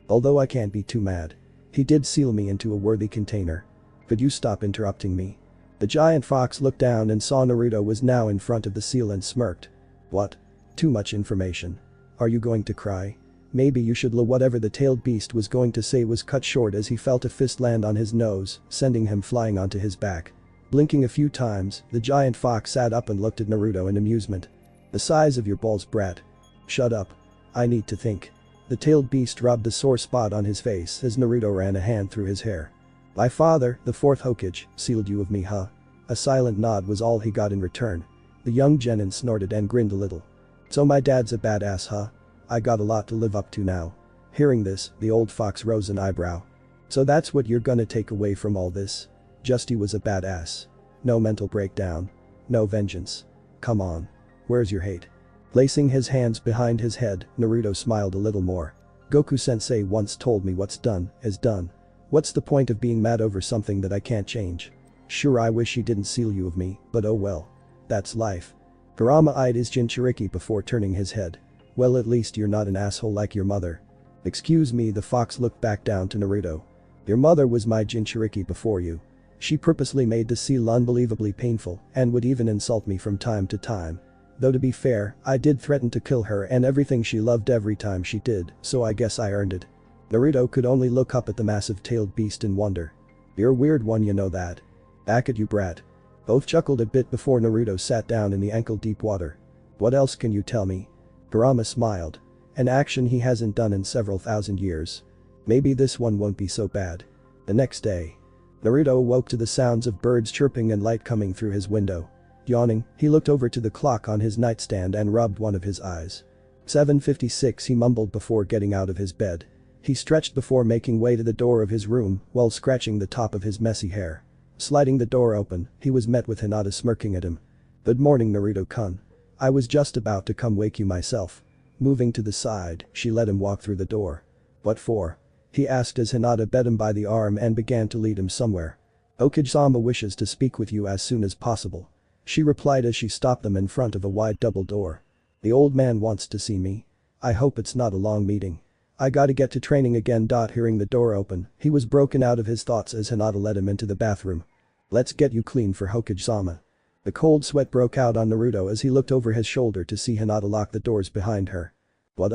although I can't be too mad. He did seal me into a worthy container. Could you stop interrupting me?" The giant fox looked down and saw Naruto was now in front of the seal and smirked. "What? Too much information. Are you going to cry?" "Maybe you should whatever the tailed beast was going to say was cut short as he felt a fist land on his nose, sending him flying onto his back. Blinking a few times, the giant fox sat up and looked at Naruto in amusement. "The size of your balls, brat." "Shut up. I need to think." The tailed beast rubbed a sore spot on his face as Naruto ran a hand through his hair. "My father, the fourth Hokage, sealed you of me, huh?" A silent nod was all he got in return. The young genin snorted and grinned a little. "So my dad's a badass, huh? I got a lot to live up to now." Hearing this, the old fox rose an eyebrow. "So that's what you're gonna take away from all this? Just he was a badass. No mental breakdown. No vengeance. Come on. Where's your hate?" Placing his hands behind his head, Naruto smiled a little more. "Goku sensei once told me what's done is done. What's the point of being mad over something that I can't change? Sure, I wish he didn't seal you of me, but oh well. That's life." Kurama eyed his Jinchuriki before turning his head. "Well, at least you're not an asshole like your mother." "Excuse me," the fox looked back down to Naruto. "Your mother was my Jinchuriki before you. She purposely made the seal unbelievably painful and would even insult me from time to time. Though to be fair, I did threaten to kill her and everything she loved every time she did, so I guess I earned it." Naruto could only look up at the massive tailed beast in wonder. "You're a weird one, you know that." "Back at you, brat." Both chuckled a bit before Naruto sat down in the ankle-deep water. "What else can you tell me?" Kurama smiled. "An action he hasn't done in several thousand years. Maybe this one won't be so bad." The next day, Naruto awoke to the sounds of birds chirping and light coming through his window. Yawning, he looked over to the clock on his nightstand and rubbed one of his eyes. 7:56, he mumbled before getting out of his bed. He stretched before making way to the door of his room while scratching the top of his messy hair. Sliding the door open, he was met with Hinata smirking at him. "Good morning, Naruto-kun. I was just about to come wake you myself." Moving to the side, she let him walk through the door. "What for?" he asked as Hinata bent him by the arm and began to lead him somewhere. "Okage-sama wishes to speak with you as soon as possible," she replied as she stopped them in front of a wide double door. "The old man wants to see me. I hope it's not a long meeting. I gotta get to training again." Hearing the door open, he was broken out of his thoughts as Hinata led him into the bathroom. "Let's get you clean for Hokage-sama." The cold sweat broke out on Naruto as he looked over his shoulder to see Hinata lock the doors behind her. What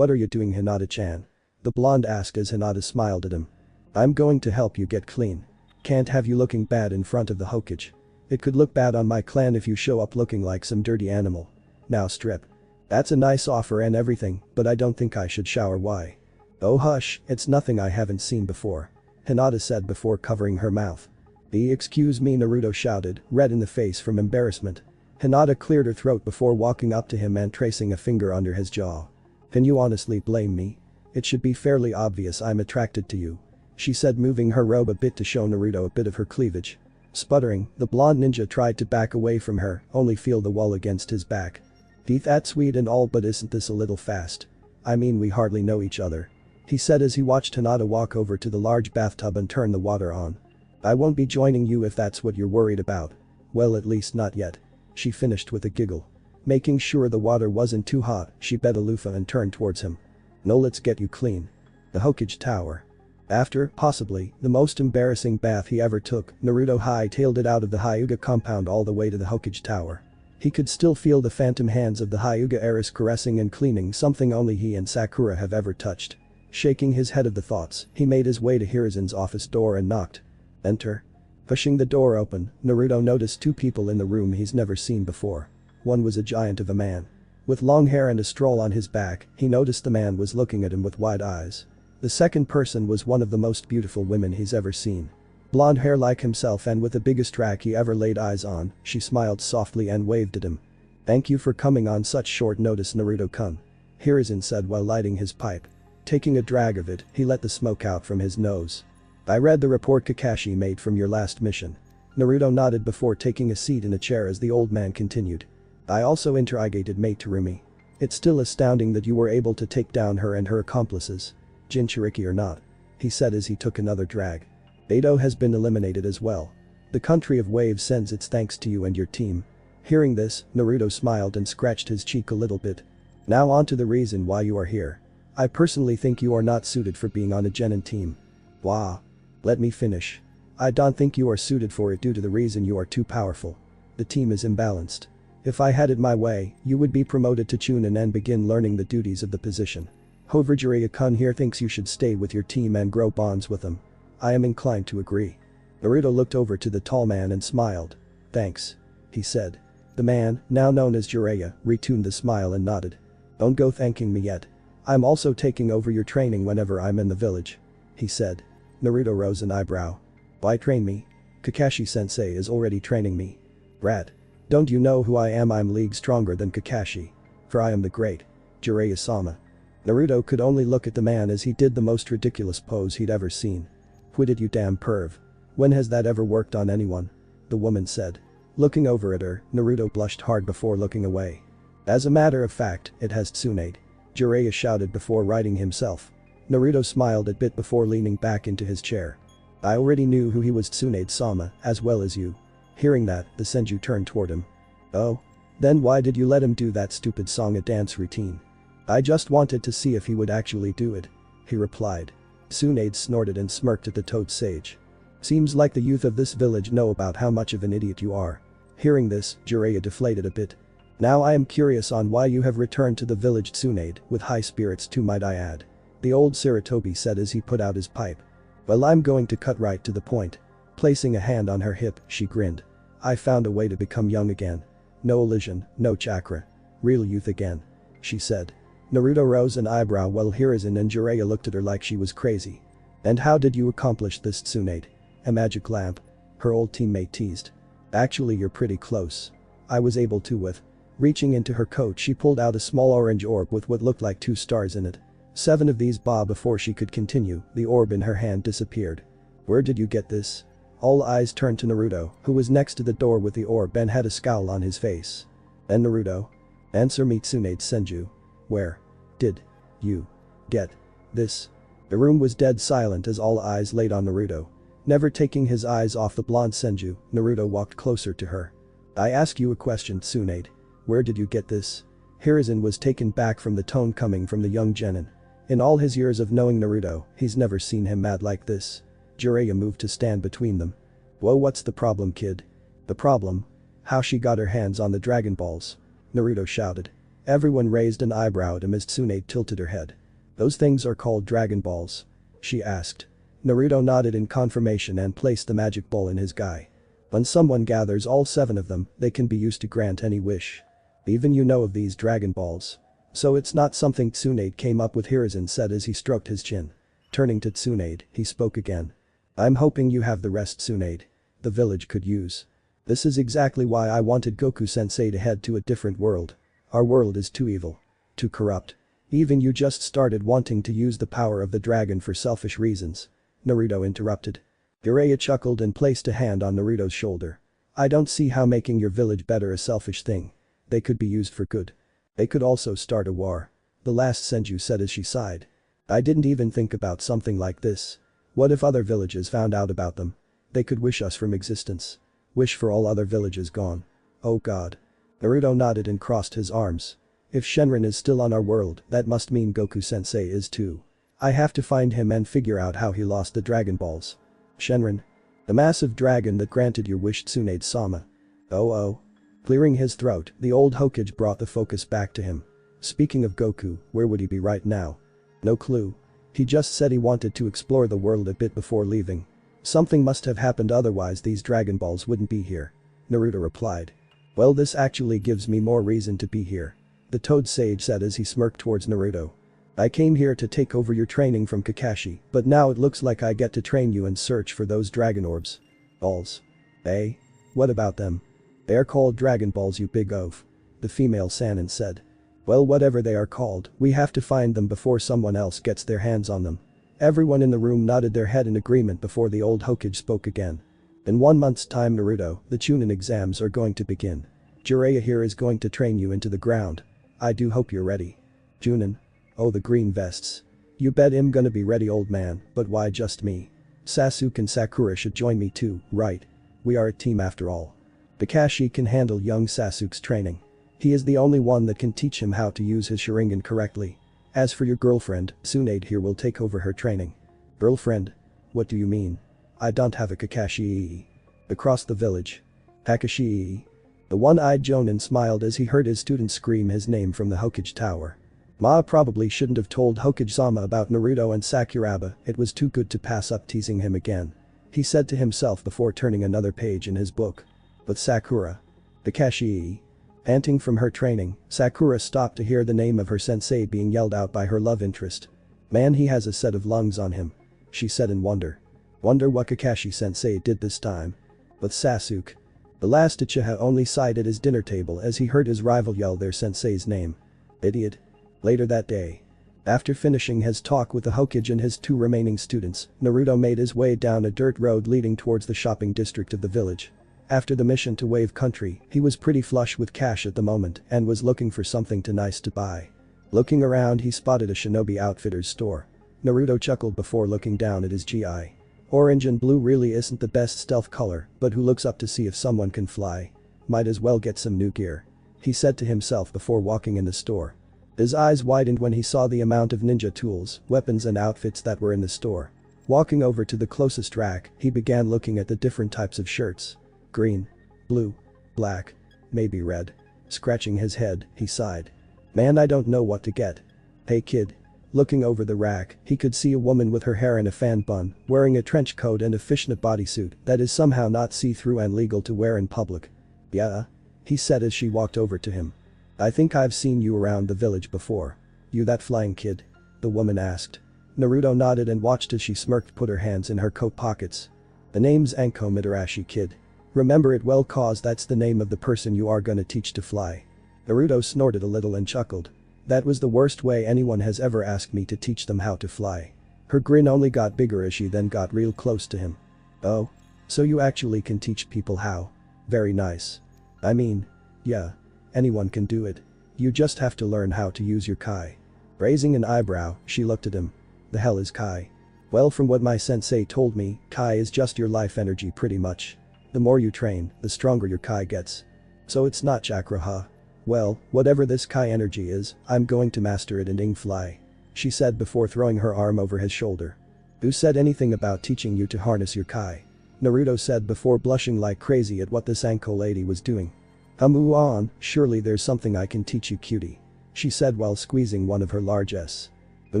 are you doing, Hinata-chan?" the blonde asked as Hinata smiled at him. "I'm going to help you get clean. Can't have you looking bad in front of the Hokage. It could look bad on my clan if you show up looking like some dirty animal. Now strip." "That's a nice offer and everything, but I don't think I should shower." "Why?" "Oh hush, it's nothing I haven't seen before," Hinata said before covering her mouth. Excuse me," Naruto shouted, red in the face from embarrassment. Hinata cleared her throat before walking up to him and tracing a finger under his jaw. "Can you honestly blame me? It should be fairly obvious I'm attracted to you," she said, moving her robe a bit to show Naruto a bit of her cleavage. Sputtering, the blonde ninja tried to back away from her, only feel the wall against his back. "That's sweet and all, but isn't this a little fast? I mean, we hardly know each other," he said as he watched Hinata walk over to the large bathtub and turn the water on. "I won't be joining you if that's what you're worried about." "Well, at least not yet," she finished with a giggle. Making sure the water wasn't too hot, she bet Alufa and turned towards him. "No, let's get you clean. The Hokage Tower." After, possibly, the most embarrassing bath he ever took, Naruto hightailed it out of the Hyuga compound all the way to the Hokage Tower. He could still feel the phantom hands of the Hyuga heiress caressing and cleaning something only he and Sakura have ever touched. Shaking his head of the thoughts, he made his way to Hirizen's office door and knocked. Enter. Pushing the door open, Naruto noticed two people in the room he's never seen before. One was a giant of a man. With long hair and a stroll on his back, he noticed the man was looking at him with wide eyes. The second person was one of the most beautiful women he's ever seen. Blonde hair like himself and with the biggest rack he ever laid eyes on, she smiled softly and waved at him. "Thank you for coming on such short notice, Naruto-kun," Hiruzen said while lighting his pipe. Taking a drag of it, he let the smoke out from his nose. "I read the report Kakashi made from your last mission." Naruto nodded before taking a seat in a chair as the old man continued. "I also interrogated Mate Terumi. It's still astounding that you were able to take down her and her accomplices. Jinchuriki or not," he said as he took another drag. "Beidou has been eliminated as well. The country of waves sends its thanks to you and your team." Hearing this, Naruto smiled and scratched his cheek a little bit. "Now on to the reason why you are here. I personally think you are not suited for being on a genin team." "Blah. Let me finish. I don't think you are suited for it due to the reason you are too powerful. The team is imbalanced. If I had it my way, you would be promoted to Chunin and begin learning the duties of the position. However, Jiraiya-kun here thinks you should stay with your team and grow bonds with them. I am inclined to agree." Naruto looked over to the tall man and smiled. "Thanks," he said. The man, now known as Jiraiya, retuned the smile and nodded. "Don't go thanking me yet. I'm also taking over your training whenever I'm in the village," he said. Naruto rose an eyebrow. "Why train me? Kakashi-sensei is already training me." "Brat. Don't you know who I am? I'm leagues stronger than Kakashi. For I am the great Jiraiya-sama." Naruto could only look at the man as he did the most ridiculous pose he'd ever seen. "Quit it, you damn perv. When has that ever worked on anyone?" the woman said. Looking over at her, Naruto blushed hard before looking away. "As a matter of fact, it has, Tsunade," Jiraiya shouted before righting himself. Naruto smiled a bit before leaning back into his chair. "I already knew who he was, Tsunade-sama, as well as you." Hearing that, the Senju turned toward him. "Oh? Then why did you let him do that stupid song and dance routine?" "I just wanted to see if he would actually do it," he replied. Tsunade snorted and smirked at the Toad Sage. "Seems like the youth of this village know about how much of an idiot you are." Hearing this, Jiraiya deflated a bit. "Now I am curious on why you have returned to the village, Tsunade, with high spirits too, might I add," the old Sarutobi said as he put out his pipe. "Well, I'm going to cut right to the point." Placing a hand on her hip, she grinned. "I found a way to become young again. No illusion, no chakra. Real youth again," she said. Naruto rose an eyebrow while Hiruzen and Jiraiya looked at her like she was crazy. "And how did you accomplish this, Tsunade? A magic lamp?" her old teammate teased. "Actually, you're pretty close. I was able to with." Reaching into her coat, she pulled out a small orange orb with what looked like 2 stars in it. 7 of these before she could continue, the orb in her hand disappeared. "Where did you get this?" All eyes turned to Naruto, who was next to the door with the orb and had a scowl on his face. "And Naruto? Answer me, Tsunade Senju. Where did you get this?" The room was dead silent as all eyes laid on Naruto. Never taking his eyes off the blonde Senju, Naruto walked closer to her. "I ask you a question, Tsunade. Where did you get this?" Hiruzen was taken back from the tone coming from the young genin. In all his years of knowing Naruto, he's never seen him mad like this. Jiraiya moved to stand between them. "Whoa, what's the problem, kid?" "The problem? How she got her hands on the Dragon Balls?" Naruto shouted. Everyone raised an eyebrow at him as Tsunade tilted her head. "Those things are called Dragon Balls?" she asked. Naruto nodded in confirmation and placed the magic ball in his guy. "When someone gathers all 7 of them, they can be used to grant any wish. Even you know of these Dragon Balls. So it's not something Tsunade came up with," Hiruzen said as he stroked his chin. Turning to Tsunade, he spoke again. "I'm hoping you have the rest, Tsunade. The village could use. This is exactly why I wanted Goku-sensei to head to a different world. Our world is too evil. Too corrupt. Even you just started wanting to use the power of the dragon for selfish reasons." Naruto interrupted. Jiraiya chuckled and placed a hand on Naruto's shoulder. "I don't see how making your village better a selfish thing. They could be used for good. They could also start a war," the last Senju said as she sighed. "I didn't even think about something like this. What if other villages found out about them? They could wish us from existence. Wish for all other villages gone. Oh god." Naruto nodded and crossed his arms. "If Shenron is still on our world, that must mean Goku-sensei is too. I have to find him and figure out how he lost the Dragon Balls." "Shenron? The massive dragon that granted your wish, Tsunade-sama." "Oh. Clearing his throat, the old Hokage brought the focus back to him. Speaking of Goku, where would he be right now? No clue. He just said he wanted to explore the world a bit before leaving. Something must have happened, otherwise these Dragon Balls wouldn't be here. Naruto replied. Well, this actually gives me more reason to be here. The Toad Sage said as he smirked towards Naruto. I came here to take over your training from Kakashi, but now it looks like I get to train you and search for those Dragon Orbs. Balls. Eh? What about them? They're called Dragon Balls, you big oaf. The female Sannin said. Well, whatever they are called, we have to find them before someone else gets their hands on them. Everyone in the room nodded their head in agreement before the old Hokage spoke again. In 1 month's time, Naruto, the Chunin exams are going to begin. Jiraiya here is going to train you into the ground. I do hope you're ready. Chunin. Oh, the green vests. You bet I'm gonna be ready, old man, but why just me? Sasuke and Sakura should join me too, right? We are a team after all. Kakashi can handle young Sasuke's training. He is the only one that can teach him how to use his Sharingan correctly. As for your girlfriend, Tsunade here will take over her training. Girlfriend? What do you mean? I don't have a Kakashi. Across the village. Kakashi. The one-eyed Jonin smiled as he heard his student scream his name from the Hokage tower. Ma probably shouldn't have told Hokage-sama about Naruto and Sakuraba, it was too good to pass up teasing him again. He said to himself before turning another page in his book. But Sakura. Kakashi. Panting from her training, Sakura stopped to hear the name of her sensei being yelled out by her love interest. Man, he has a set of lungs on him. She said in wonder. Wonder what Kakashi sensei did this time. But Sasuke. The last Uchiha only sighed at his dinner table as he heard his rival yell their sensei's name. Idiot. Later that day. After finishing his talk with the Hokage and his 2 remaining students, Naruto made his way down a dirt road leading towards the shopping district of the village. After the mission to Wave Country, he was pretty flush with cash at the moment and was looking for something nice to buy. Looking around, he spotted a shinobi outfitter's store. Naruto chuckled before looking down at his GI. Orange and blue really isn't the best stealth color, but who looks up to see if someone can fly? Might as well get some new gear. He said to himself before walking in the store. His eyes widened when he saw the amount of ninja tools, weapons and outfits that were in the store. Walking over to the closest rack, he began looking at the different types of shirts. Green. Blue. Black. Maybe red. Scratching his head, he sighed. Man, I don't know what to get. Hey kid. Looking over the rack, he could see a woman with her hair in a fan bun, wearing a trench coat and a fishnet bodysuit that is somehow not see-through and legal to wear in public. Yeah? He said as she walked over to him. I think I've seen you around the village before. You that flying kid? The woman asked. Naruto nodded and watched as she smirked, put her hands in her coat pockets. The name's Anko Mitarashi, kid. Remember it well, cause that's the name of the person you are gonna teach to fly. Naruto snorted a little and chuckled. That was the worst way anyone has ever asked me to teach them how to fly. Her grin only got bigger as she then got real close to him. Oh? So you actually can teach people how? Very nice. I mean, yeah. Anyone can do it. You just have to learn how to use your Kai. Raising an eyebrow, she looked at him. The hell is Kai? Well, from what my sensei told me, Kai is just your life energy pretty much. The more you train, the stronger your Kai gets. So it's not chakra, huh? Well, whatever this Kai energy is, I'm going to master it and fly. She said before throwing her arm over his shoulder. Who said anything about teaching you to harness your Kai? Naruto said before blushing like crazy at what this Anko lady was doing. Move on, surely there's something I can teach you, cutie. She said while squeezing one of her large S. Who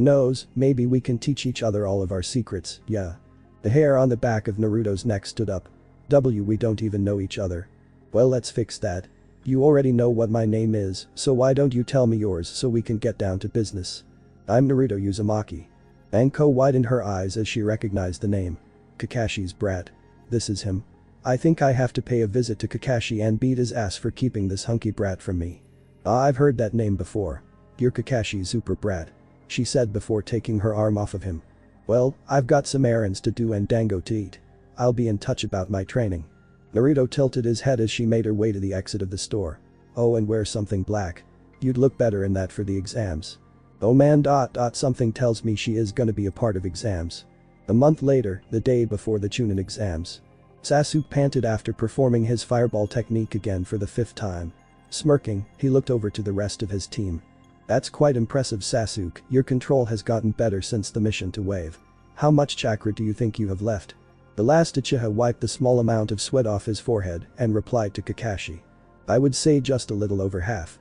knows, maybe we can teach each other all of our secrets, yeah. The hair on the back of Naruto's neck stood up. We don't even know each other. Well, let's fix that. You already know what my name is, so why don't you tell me yours so we can get down to business? I'm Naruto Uzumaki. Anko widened her eyes as she recognized the name. Kakashi's brat. This is him. I think I have to pay a visit to Kakashi and beat his ass for keeping this hunky brat from me. I've heard that name before. You're Kakashi's super brat. She said before taking her arm off of him. Well, I've got some errands to do and dango to eat. I'll be in touch about my training. Naruto tilted his head as she made her way to the exit of the store. Oh, and wear something black. You'd look better in that for the exams. Oh man. Something tells me she is gonna be a part of exams. A month later, the day before the Chunin exams. Sasuke panted after performing his fireball technique again for the 5th time. Smirking, he looked over to the rest of his team. That's quite impressive, Sasuke, your control has gotten better since the mission to Wave. How much chakra do you think you have left? The last Uchiha wiped the small amount of sweat off his forehead and replied to Kakashi. I would say just a little over half.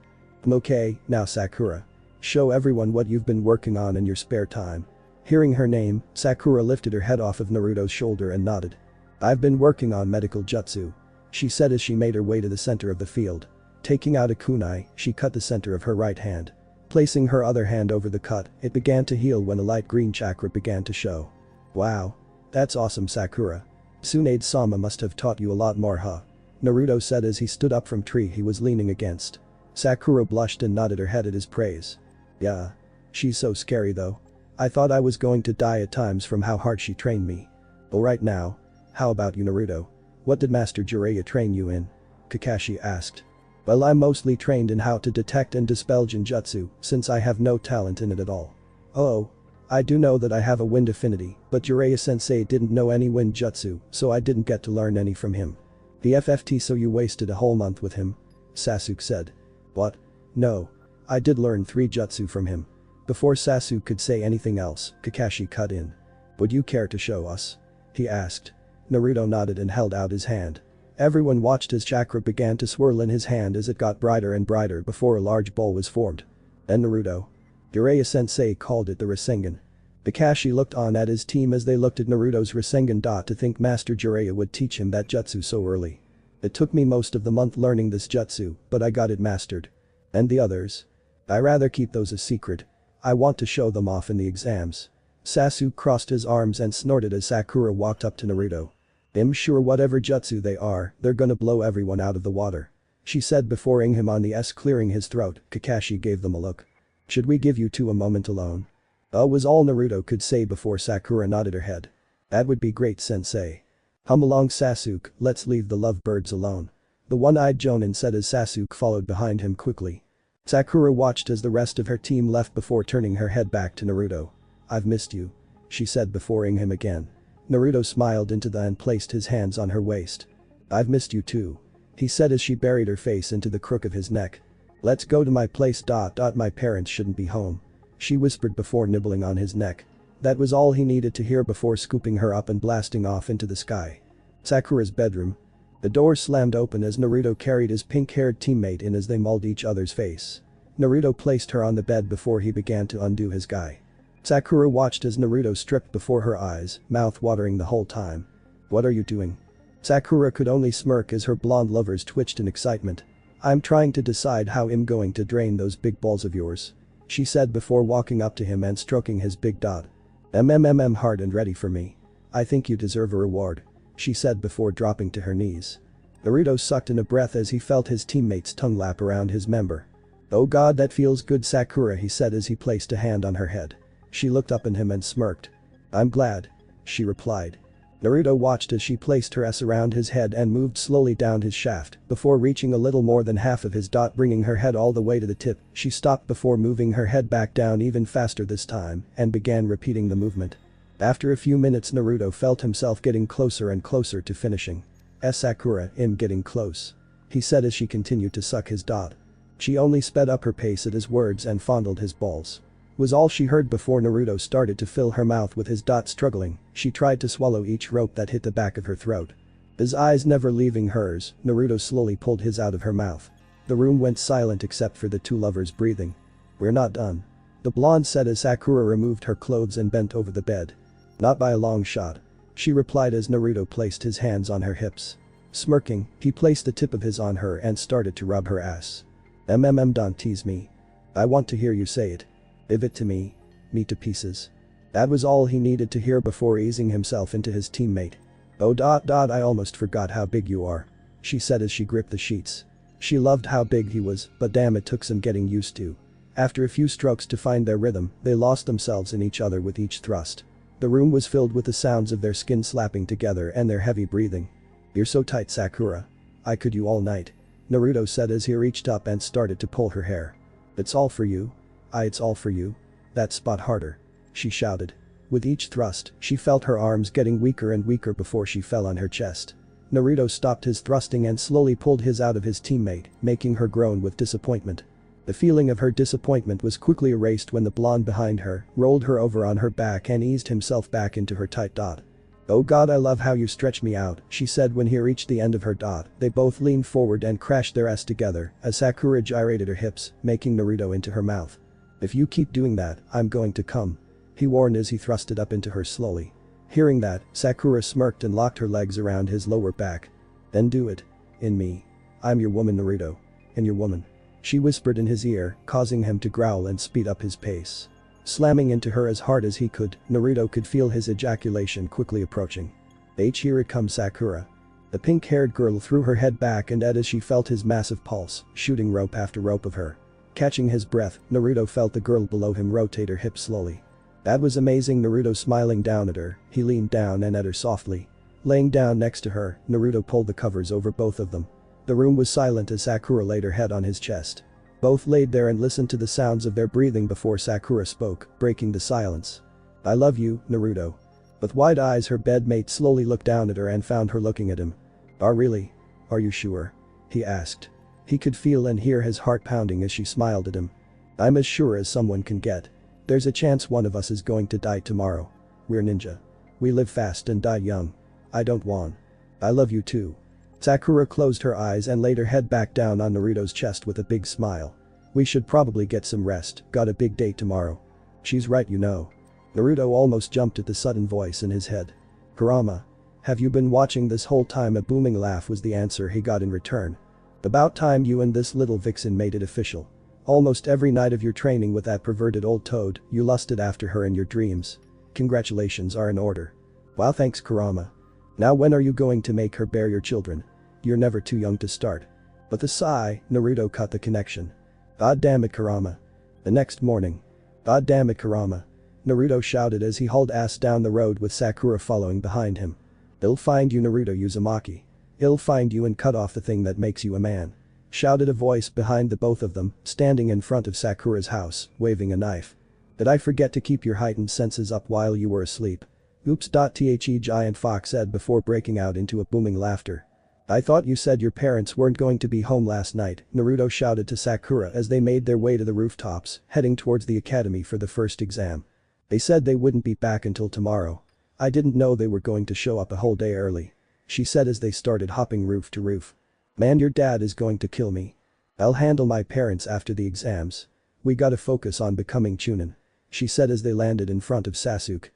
Okay, now Sakura. Show everyone what you've been working on in your spare time. Hearing her name, Sakura lifted her head off of Naruto's shoulder and nodded. I've been working on medical jutsu, she said as she made her way to the center of the field. Taking out a kunai, she cut the center of her right hand. Placing her other hand over the cut, it began to heal when a light green chakra began to show. Wow. That's awesome, Sakura. Tsunade-sama must have taught you a lot more, huh? Naruto said as he stood up from tree he was leaning against. Sakura blushed and nodded her head at his praise. Yeah. She's so scary though. I thought I was going to die at times from how hard she trained me. Alright now. How about you, Naruto? What did Master Jiraiya train you in? Kakashi asked. Well, I'm mostly trained in how to detect and dispel genjutsu, since I have no talent in it at all. Oh. I do know that I have a wind affinity, but Jiraiya-sensei didn't know any wind jutsu, so I didn't get to learn any from him. The FFT, so you wasted a whole month with him? Sasuke said. What? No. I did learn 3 jutsu from him. Before Sasuke could say anything else, Kakashi cut in. Would you care to show us? He asked. Naruto nodded and held out his hand. Everyone watched as chakra began to swirl in his hand as it got brighter and brighter before a large bowl was formed. Then Naruto. Jiraiya-sensei called it the Rasengan. Kakashi looked on at his team as they looked at Naruto's Rasengan. To think Master Jiraiya would teach him that jutsu so early. It took me most of the month learning this jutsu, but I got it mastered. And the others? I rather keep those a secret. I want to show them off in the exams. Sasuke crossed his arms and snorted as Sakura walked up to Naruto. I'm sure whatever jutsu they are, they're gonna blow everyone out of the water. She said before eyeing him on the S, clearing his throat. Kakashi gave them a look. Should we give you two a moment alone? Was all Naruto could say before Sakura nodded her head. That would be great, sensei. Hum along, Sasuke, let's leave the lovebirds alone. The one-eyed Jonin said as Sasuke followed behind him quickly. Sakura watched as the rest of her team left before turning her head back to Naruto. I've missed you, she said before eyeing him again. Naruto smiled into the and placed his hands on her waist. I've missed you too, he said as she buried her face into the crook of his neck. Let's go to my place. My parents shouldn't be home, she whispered before nibbling on his neck. That was all he needed to hear before scooping her up and blasting off into the sky. Sakura's bedroom. The door slammed open as Naruto carried his pink-haired teammate in as they mauled each other's face. Naruto placed her on the bed before he began to undo his guy. Sakura watched as Naruto stripped before her eyes, mouth watering the whole time. What are you doing? Sakura could only smirk as her blonde lovers twitched in excitement. I'm trying to decide how I'm going to drain those big balls of yours, she said before walking up to him and stroking his big dot. Hard and ready for me. I think you deserve a reward, she said before dropping to her knees. Naruto sucked in a breath as he felt his teammate's tongue lap around his member. Oh god, that feels good, Sakura, he said as he placed a hand on her head. She looked up at him and smirked. I'm glad, she replied. Naruto watched as she placed her S around his head and moved slowly down his shaft before reaching a little more than half of his dot, bringing her head all the way to the tip. She stopped before moving her head back down even faster this time and began repeating the movement. After a few minutes, Naruto felt himself getting closer and closer to finishing. Sakura, I'm getting close, he said as she continued to suck his dot. She only sped up her pace at his words and fondled his balls. Was all she heard before Naruto started to fill her mouth with his dot. Struggling, she tried to swallow each rope that hit the back of her throat. His eyes never leaving hers, Naruto slowly pulled his out of her mouth. The room went silent except for the two lovers breathing. We're not done, the blonde said as Sakura removed her clothes and bent over the bed. Not by a long shot, she replied as Naruto placed his hands on her hips. Smirking, he placed the tip of his on her and started to rub her ass. Don't tease me. I want to hear you say it. Give it to me. Me to pieces. That was all he needed to hear before easing himself into his teammate. I almost forgot how big you are, she said as she gripped the sheets. She loved how big he was, but damn, it took some getting used to. After a few strokes to find their rhythm, they lost themselves in each other with each thrust. The room was filled with the sounds of their skin slapping together and their heavy breathing. You're so tight, Sakura. I could you all night, Naruto said as he reached up and started to pull her hair. It's all for you. It's all for you. That spot harder, she shouted. With each thrust, she felt her arms getting weaker and weaker before she fell on her chest. Naruto stopped his thrusting and slowly pulled his out of his teammate, making her groan with disappointment. The feeling of her disappointment was quickly erased when the blonde behind her rolled her over on her back and eased himself back into her tight dot. "Oh god, I love how you stretch me out," she said when he reached the end of her dot. They both leaned forward and crashed their ass together as Sakura gyrated her hips, making Naruto into her mouth. "If you keep doing that, I'm going to come," he warned as he thrusted up into her slowly. Hearing that, Sakura smirked and locked her legs around his lower back. "Then do it. In me. I'm your woman, Naruto. And your woman," she whispered in his ear, causing him to growl and speed up his pace. Slamming into her as hard as he could, Naruto could feel his ejaculation quickly approaching. Here it comes, Sakura." The pink-haired girl threw her head back and as she felt his massive pulse, shooting rope after rope of her. Catching his breath, Naruto felt the girl below him rotate her hips slowly. "That was amazing." Naruto smiling down at her, he leaned down and at her softly. Laying down next to her, Naruto pulled the covers over both of them. The room was silent as Sakura laid her head on his chest. Both laid there and listened to the sounds of their breathing before Sakura spoke, breaking the silence. "I love you, Naruto." With wide eyes, her bedmate slowly looked down at her and found her looking at him. Really? Are you sure?" he asked. He could feel and hear his heart pounding as she smiled at him. "I'm as sure as someone can get. There's a chance one of us is going to die tomorrow. We're ninja. We live fast and die young. I don't want. I love you too." Sakura closed her eyes and laid her head back down on Naruto's chest with a big smile. "We should probably get some rest, got a big day tomorrow." "She's right, you know." Naruto almost jumped at the sudden voice in his head. "Kurama. Have you been watching this whole time?" A booming laugh was the answer he got in return. "About time you and this little vixen made it official. Almost every night of your training with that perverted old toad, you lusted after her in your dreams. Congratulations are in order." "Wow, thanks, Kurama. Now when are you going to make her bear your children? You're never too young to start." With a sigh, Naruto cut the connection. "God damn it, Kurama." The next morning. "God damn it, Kurama." Naruto shouted as he hauled ass down the road with Sakura following behind him. "They'll find you, Naruto Uzumaki. He'll find you and cut off the thing that makes you a man," shouted a voice behind the both of them, standing in front of Sakura's house, waving a knife. "Did I forget to keep your heightened senses up while you were asleep?" "Oops. The giant fox said before breaking out into a booming laughter. "I thought you said your parents weren't going to be home last night," Naruto shouted to Sakura as they made their way to the rooftops, heading towards the academy for the first exam. "They said they wouldn't be back until tomorrow. I didn't know they were going to show up a whole day early," she said as they started hopping roof to roof. "Man, your dad is going to kill me. I'll handle my parents after the exams. We gotta focus on becoming Chunin," she said as they landed in front of Sasuke.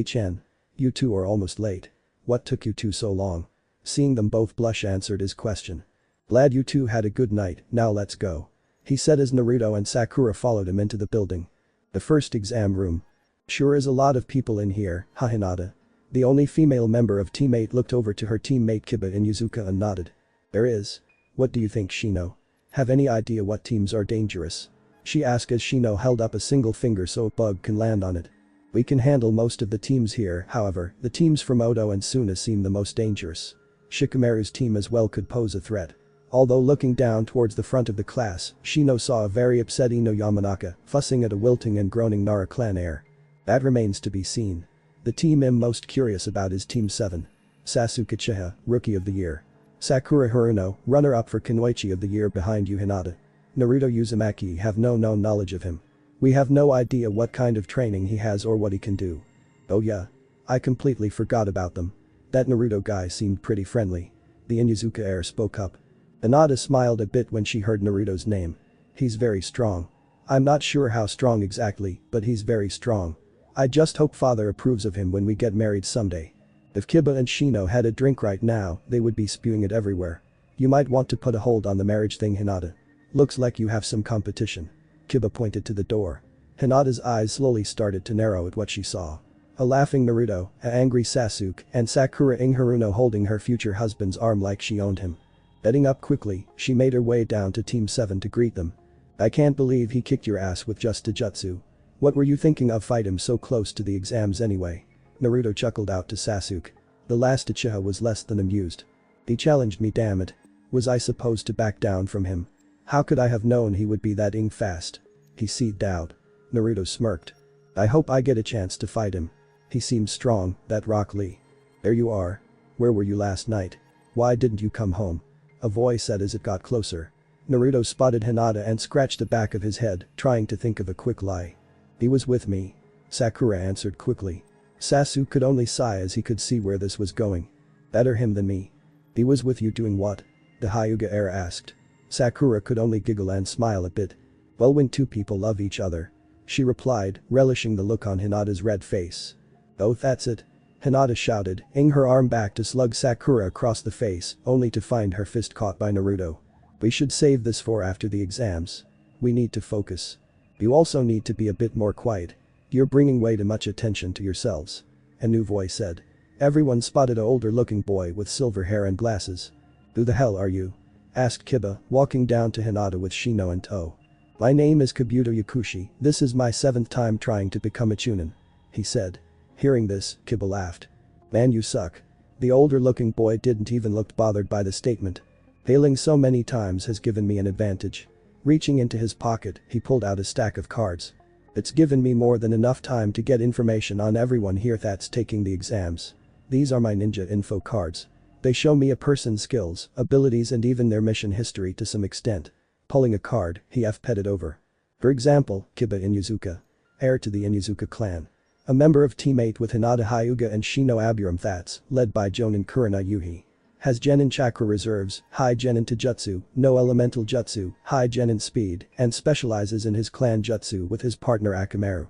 "Chen. You two are almost late. What took you two so long?" Seeing them both blush answered his question. "Glad you two had a good night, now let's go," he said as Naruto and Sakura followed him into the building. The first exam room. "Sure is a lot of people in here, huh, Hinata?" The only female member of Team 8 looked over to her teammate Kiba and Yuzuka and nodded. "There is. What do you think, Shino? Have any idea what teams are dangerous?" she asked as Shino held up a single finger so a bug can land on it. "We can handle most of the teams here, however, the teams from Odo and Suna seem the most dangerous. Shikamaru's team as well could pose a threat." Although looking down towards the front of the class, Shino saw a very upset Ino Yamanaka, fussing at a wilting and groaning Nara clan heir. That remains to be seen. The team I'm most curious about is Team 7. Sasuke Uchiha, Rookie of the Year. Sakura Haruno, runner-up for Kunoichi of the Year behind Yu Hinata. Naruto Uzumaki have no known knowledge of him. We have no idea what kind of training he has or what he can do. Oh yeah. I completely forgot about them. That Naruto guy seemed pretty friendly. The Inuzuka heir spoke up. Hinata smiled a bit when she heard Naruto's name. He's very strong. I'm not sure how strong exactly, but he's very strong. I just hope father approves of him when we get married someday. If Kiba and Shino had a drink right now, they would be spewing it everywhere. You might want to put a hold on the marriage thing, Hinata. Looks like you have some competition. Kiba pointed to the door. Hinata's eyes slowly started to narrow at what she saw. A laughing Naruto, a angry Sasuke, and Sakura Haruno holding her future husband's arm like she owned him. Getting up quickly, she made her way down to Team 7 to greet them. "I can't believe he kicked your ass with just a jutsu. What were you thinking of? Fight him so close to the exams anyway?" Naruto chuckled out to Sasuke. The last Uchiha was less than amused. "He challenged me, damn it. Was I supposed to back down from him? How could I have known he would be that fast?" He seethed out. Naruto smirked. "I hope I get a chance to fight him. He seems strong, that Rock Lee." "There you are. Where were you last night? Why didn't you come home?" a voice said as it got closer. Naruto spotted Hinata and scratched the back of his head, trying to think of a quick lie. "He was with me," Sakura answered quickly. Sasuke could only sigh as he could see where this was going. Better him than me. He was with you doing what? The Hyuga heir asked. Sakura could only giggle and smile a bit. Well, when two people love each other. She replied, relishing the look on Hinata's red face. Oh, that's it. Hinata shouted, aiming her arm back to slug Sakura across the face, only to find her fist caught by Naruto. We should save this for after the exams. We need to focus. You also need to be a bit more quiet. You're bringing way too much attention to yourselves. A new voice said. Everyone spotted an older-looking boy with silver hair and glasses. Who the hell are you? Asked Kiba, walking down to Hinata with Shino in tow. My name is Kabuto Yakushi, this is my 7th time trying to become a chunin. He said. Hearing this, Kiba laughed. Man, you suck. The older-looking boy didn't even look bothered by the statement. Failing so many times has given me an advantage. Reaching into his pocket, he pulled out a stack of cards. It's given me more than enough time to get information on everyone here that's taking the exams. These are my ninja info cards. They show me a person's skills, abilities and even their mission history to some extent. Pulling a card, he petted over. For example, Kiba Inuzuka. Heir to the Inuzuka clan. A member of Team 8 with Hinata Hyuga and Shino Aburam that's, led by Jonin Kurina Yuhi. Has Genin Chakra reserves, high Genin Taijutsu, no elemental jutsu, high Genin speed, and specializes in his clan jutsu with his partner Akamaru.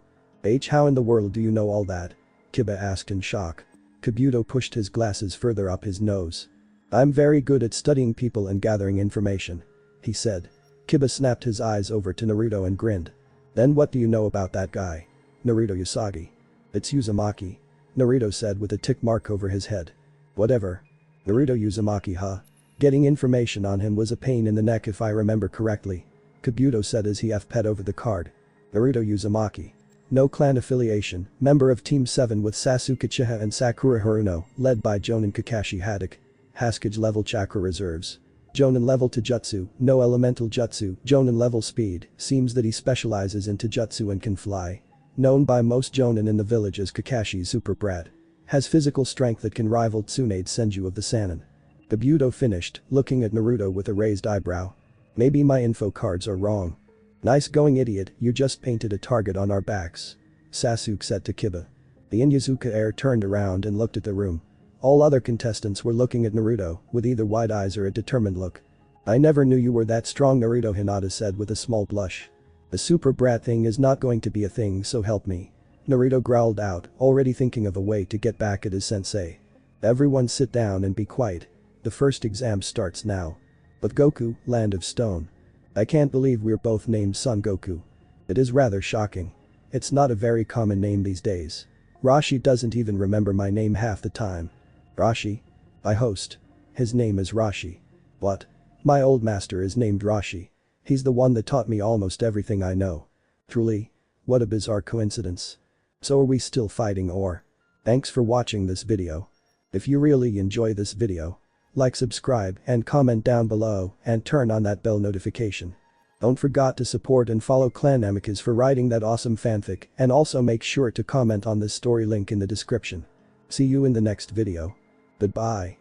How in the world do you know all that? Kiba asked in shock. Kabuto pushed his glasses further up his nose. I'm very good at studying people and gathering information. He said. Kiba snapped his eyes over to Naruto and grinned. Then what do you know about that guy? Naruto Usagi. It's Uzumaki. Naruto said with a tick mark over his head. Whatever. Naruto Uzumaki, huh? Getting information on him was a pain in the neck if I remember correctly. Kabuto said as he pet over the card. Naruto Uzumaki. No clan affiliation, member of Team 7 with Sasuke Uchiha and Sakura Haruno, led by Jonin Kakashi Haddock. Haskage level chakra reserves. Jonin level Taijutsu, no elemental jutsu, Jonin level speed, seems that he specializes in Taijutsu and can fly. Known by most Jonin in the village as Kakashi's super brat. Has physical strength that can rival Tsunade Senju of the Sannin. Kabuto finished, looking at Naruto with a raised eyebrow. Maybe my info cards are wrong. Nice going, idiot, you just painted a target on our backs. Sasuke said to Kiba. The Inuzuka heir turned around and looked at the room. All other contestants were looking at Naruto with either wide eyes or a determined look. I never knew you were that strong, Naruto, Hinata said with a small blush. The super brat thing is not going to be a thing, so help me. Naruto growled out, already thinking of a way to get back at his sensei. Everyone sit down and be quiet. The first exam starts now. But Goku, Land of Stone. I can't believe we're both named Son Goku. It is rather shocking. It's not a very common name these days. Rashi doesn't even remember my name half the time. Rashi? My host. His name is Rashi. What? My old master is named Rashi. He's the one that taught me almost everything I know. Truly? What a bizarre coincidence. So are we still fighting or? Thanks for watching this video. If you really enjoy this video, like, subscribe and comment down below and turn on that bell notification. Don't forget to support and follow Clan Amicus for writing that awesome fanfic and also make sure to comment on this story link in the description. See you in the next video. Goodbye.